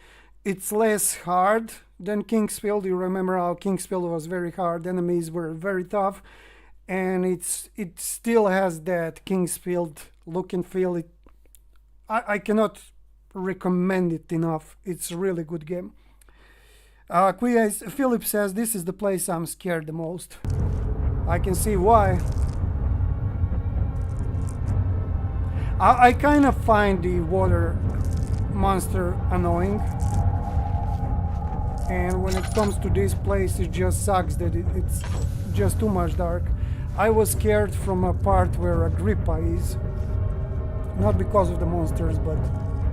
A: It's less hard than Kingsfield. You remember how Kingsfield was very hard, enemies were very tough, and it still has that Kingsfield look and feel. I cannot recommend it enough. It's a really good game. Philip says, this is the place I'm scared the most. I can see why. I kind of find the water monster annoying. And when it comes to this place, it just sucks that it's just too much dark. I was scared from a part where Agrippa is. Not because of the monsters, but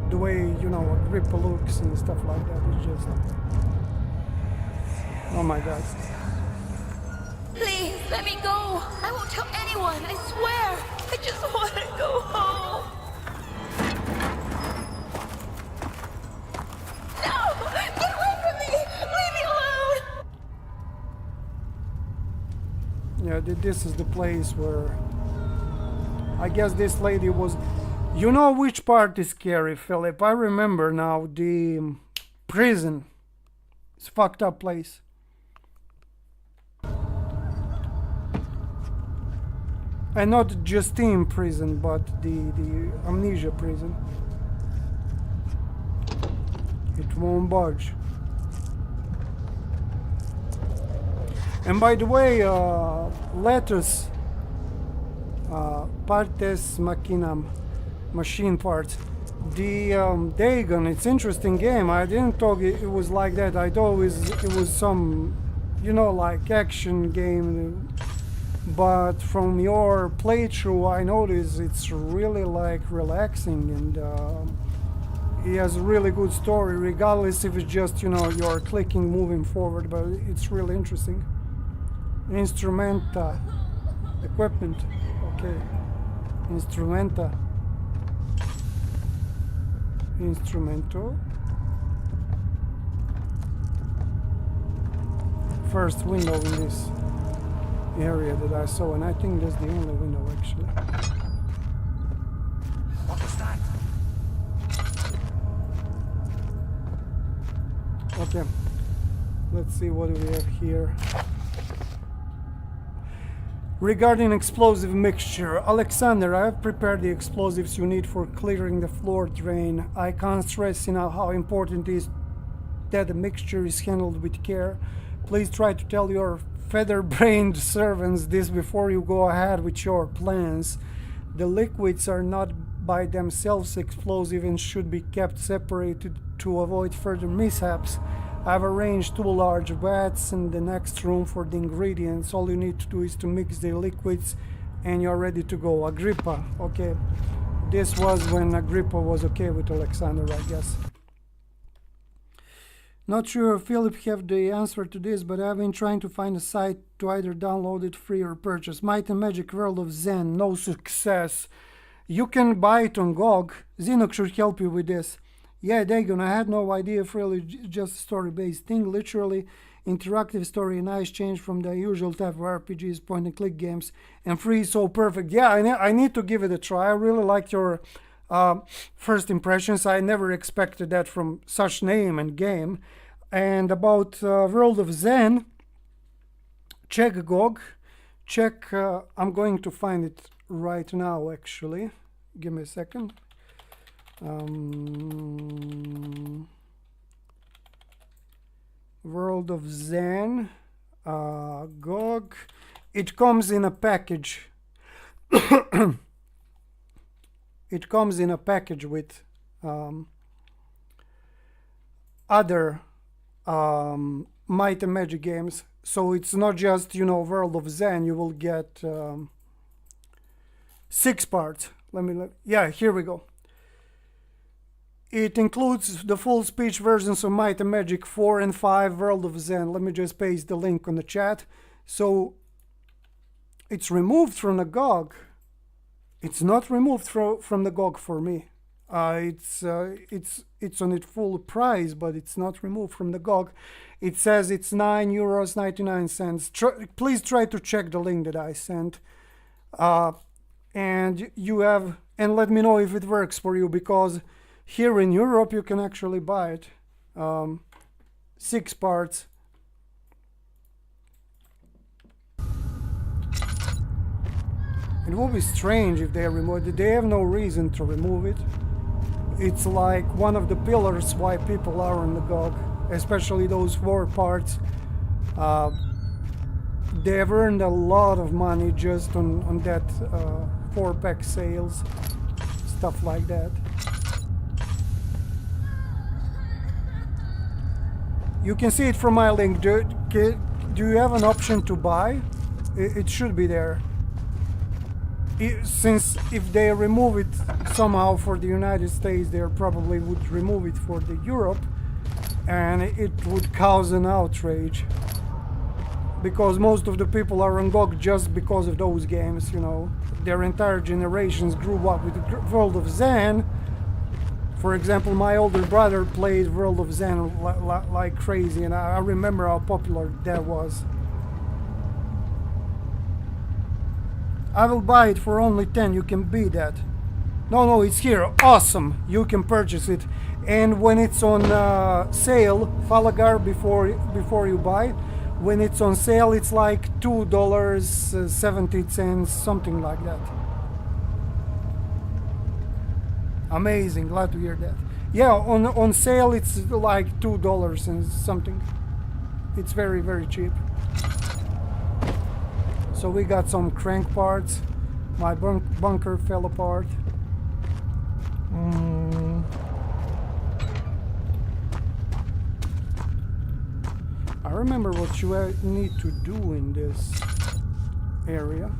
A: the way, you know, Agrippa looks and stuff like that. It's just... Oh my god.
F: Please, let me go. I won't tell anyone, I swear. I just want to go home. No! Get away from me! Leave me alone!
A: Yeah, this is the place where... I guess this lady was... You know which part is scary, Philip? I remember now, the prison. It's a fucked up place. And not Justine prison, but the Amnesia prison. It won't budge. And by the way, lettuce, partes machinam, machine parts. The Dagon, it's interesting game. I didn't thought it was like that. I thought it was some, you know, like action game. But from your playthrough, I noticed it's really like relaxing, and it has a really good story, regardless if it's just, you know, you're clicking, moving forward. But it's really interesting. Instrumenta, equipment, okay. Instrumenta, instrumento. First window in this area that I saw, and I think that's the only window actually.
B: What was that?
A: Okay, let's see what do we have here. Regarding explosive mixture, Alexander, I have prepared the explosives you need for clearing the floor drain. I can't stress enough how important it is that the mixture is handled with care. Please try to tell your feather-brained servants this before you go ahead with your plans. The liquids are not by themselves explosive and should be kept separated to avoid further mishaps. I've arranged 2 large vats in the next room for the ingredients. All you need to do is to mix the liquids and you're ready to go. Agrippa, okay. This was when Agrippa was okay with Alexander, I guess. Not sure if Philip have the answer to this, but I've been trying to find a site to either download it free or purchase. Might and Magic World of Zen, no success. You can buy it on GOG. Zinok should help you with this. Yeah, Dagon, I had no idea if really just a story-based thing. Literally, interactive story, nice change from the usual type of RPGs, point-and-click games, and free, so perfect. Yeah, I need to give it a try. I really liked your first impressions. I never expected that from such name and game. And about World of Zen, check GOG. Check, I'm going to find it right now, actually. Give me a second. World of Zen, GOG. It comes in a package. It comes in a package with other Might and Magic games. So it's not just, you know, World of Zen. You will get 6 parts. Yeah, here we go. It includes the full speech versions of Might and Magic 4 and 5, World of Zen. Let me just paste the link on the chat. So it's removed from the GOG. It's not removed from the GOG for me. It's on its full price, but it's not removed from the GOG. It says it's €9.99. Please try to check the link that I sent. And let me know if it works for you, because here in Europe you can actually buy it. 6 parts. It would be strange if they remove it. They have no reason to remove it. It's like one of the pillars why people are on the GOG, especially those 4 parts. They have earned a lot of money just on that 4-pack sales, stuff like that. You can see it from my link. Do you have an option to buy? It should be there. Since if they remove it somehow for the United States, they probably would remove it for the Europe, and it would cause an outrage, because most of the people are on GOG just because of those games. You know, their entire generations grew up with the World of Zen. For example, my older brother played World of Zen like crazy, and I remember how popular that was. I will buy it for only 10. You can beat that. No, it's here. Awesome. You can purchase it. And when it's on sale, Falagar, before you buy, when it's on sale, it's like $2.70, something like that. Amazing. Glad to hear that. Yeah, on sale it's like $2 and something. It's very, very cheap. So we got some crank parts. My bunker fell apart. I remember what you need to do in this area.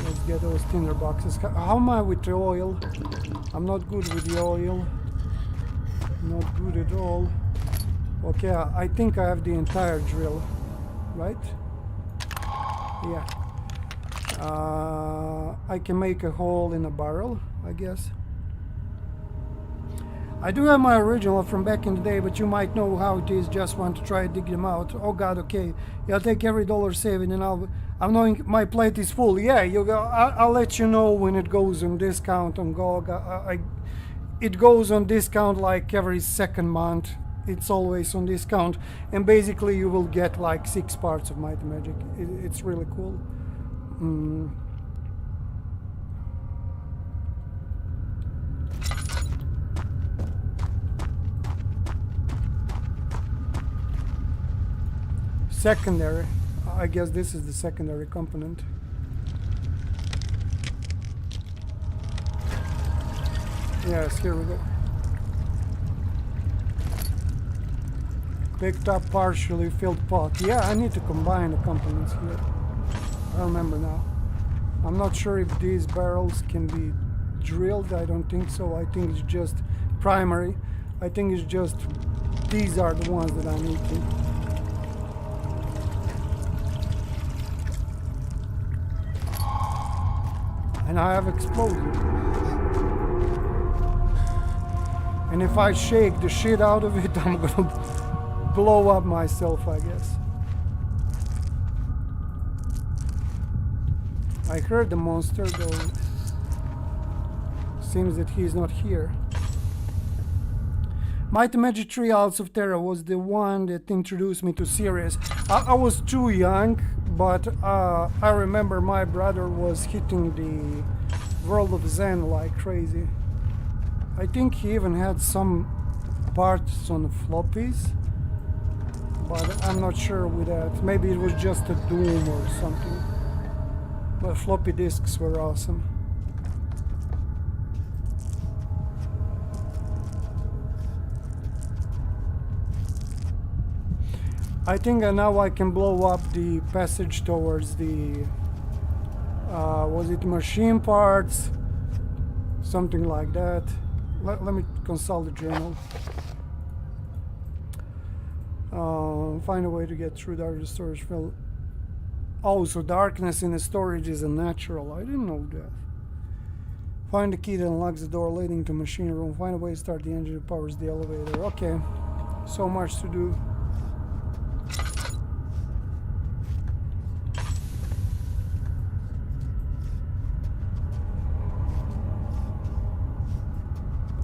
A: Let's get those tinder boxes. How am I with the oil? I'm not good with the oil. Not good at all. Okay, I think I have the entire drill, right? Yeah. I can make a hole in a barrel, I guess. I do have my original from back in the day, but you might know how it is. Just want to try to dig them out. Oh God, okay. Yeah, I'll take every dollar saving, and I'm knowing my plate is full. Yeah, I'll let you know when it goes on discount on GOG. It goes on discount like every second month. It's always on discount, and basically you will get like 6 parts of Might and Magic. It's really cool. Secondary. I guess this is the secondary component. Yes, here we go. Picked up partially filled pot. Yeah, I need to combine the components here. I remember now. I'm not sure if these barrels can be drilled. I don't think so. I think it's just primary. I think it's just these are the ones that I need to. And I have explosive. And if I shake the shit out of it, I'm gonna blow up myself, I guess. I heard the monster, though. Seems that he's not here. Might and Magic 3 Isles of Terror was the one that introduced me to series. I was too young, but I remember my brother was hitting the World of Zen like crazy. I think he even had some parts on floppies, but I'm not sure with that. Maybe it was just a Doom or something. But floppy disks were awesome. I think now I can blow up the passage towards the was it machine parts, something like that. Let me consult the journal. Find a way to get through the storage field. Oh, so darkness in the storage is a natural. I didn't know that. Find the key that unlocks the door leading to machine room. Find a way to start the engine that powers the elevator. Okay, so much to do.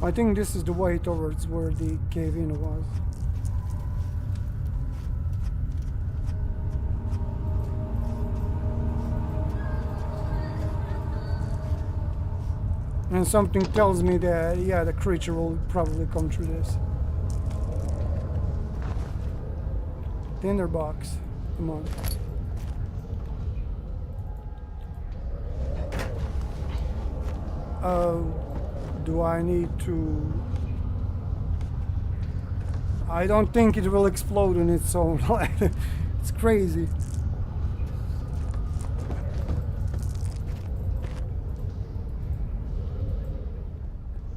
A: I think this is the way towards where the cave-in was. And something tells me that, yeah, the creature will probably come through this. Tinderbox. Come on. Do I need to... I don't think it will explode on its own. It's crazy.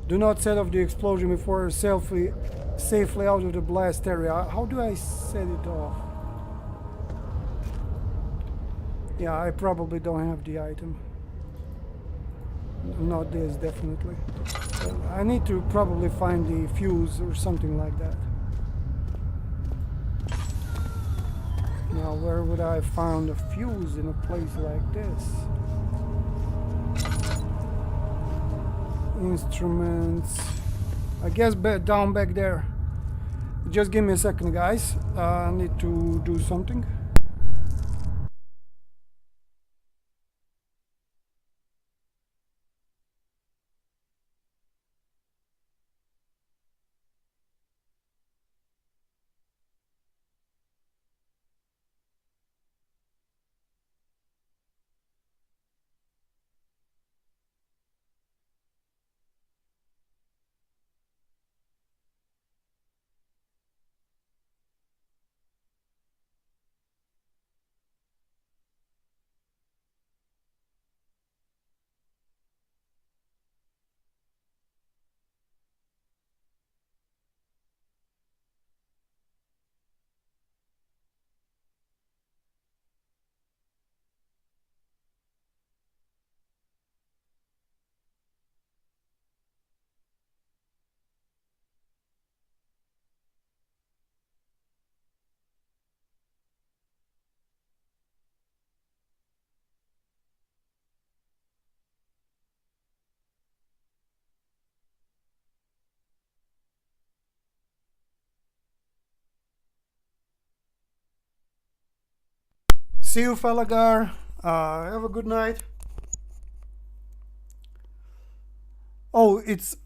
A: Do not set off the explosion before safely out of the blast area. How do I set it off? Yeah, I probably don't have the item. Not this, definitely. I need to probably find the fuse or something like that. Now, where would I find a fuse in a place like this? Instruments. I guess down back there. Just give me a second, guys. I need to do something. See you, Falagar. Have a good night. Oh, it's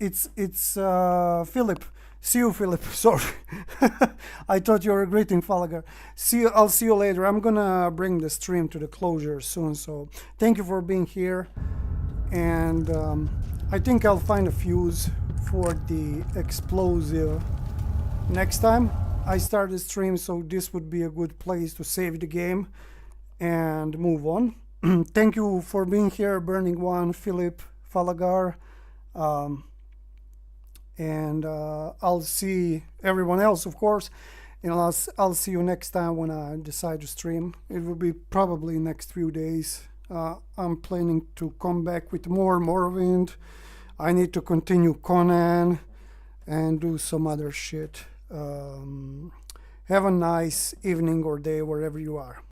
A: Philip. See you, Philip. Sorry, I thought you were greeting Falagar. I'll see you later. I'm gonna bring the stream to the closure soon. So thank you for being here, and I think I'll find a fuse for the explosive next time I start the stream. So this would be a good place to save the game and move on. Thank you for being here, Burning One, Philip, Falagar, and I'll see everyone else, of course, and I'll see you next time when I decide to stream. It will be probably next few days. I'm planning to come back with more Morrowind. I need to continue Conan and do some other shit. Have a nice evening or day wherever you are.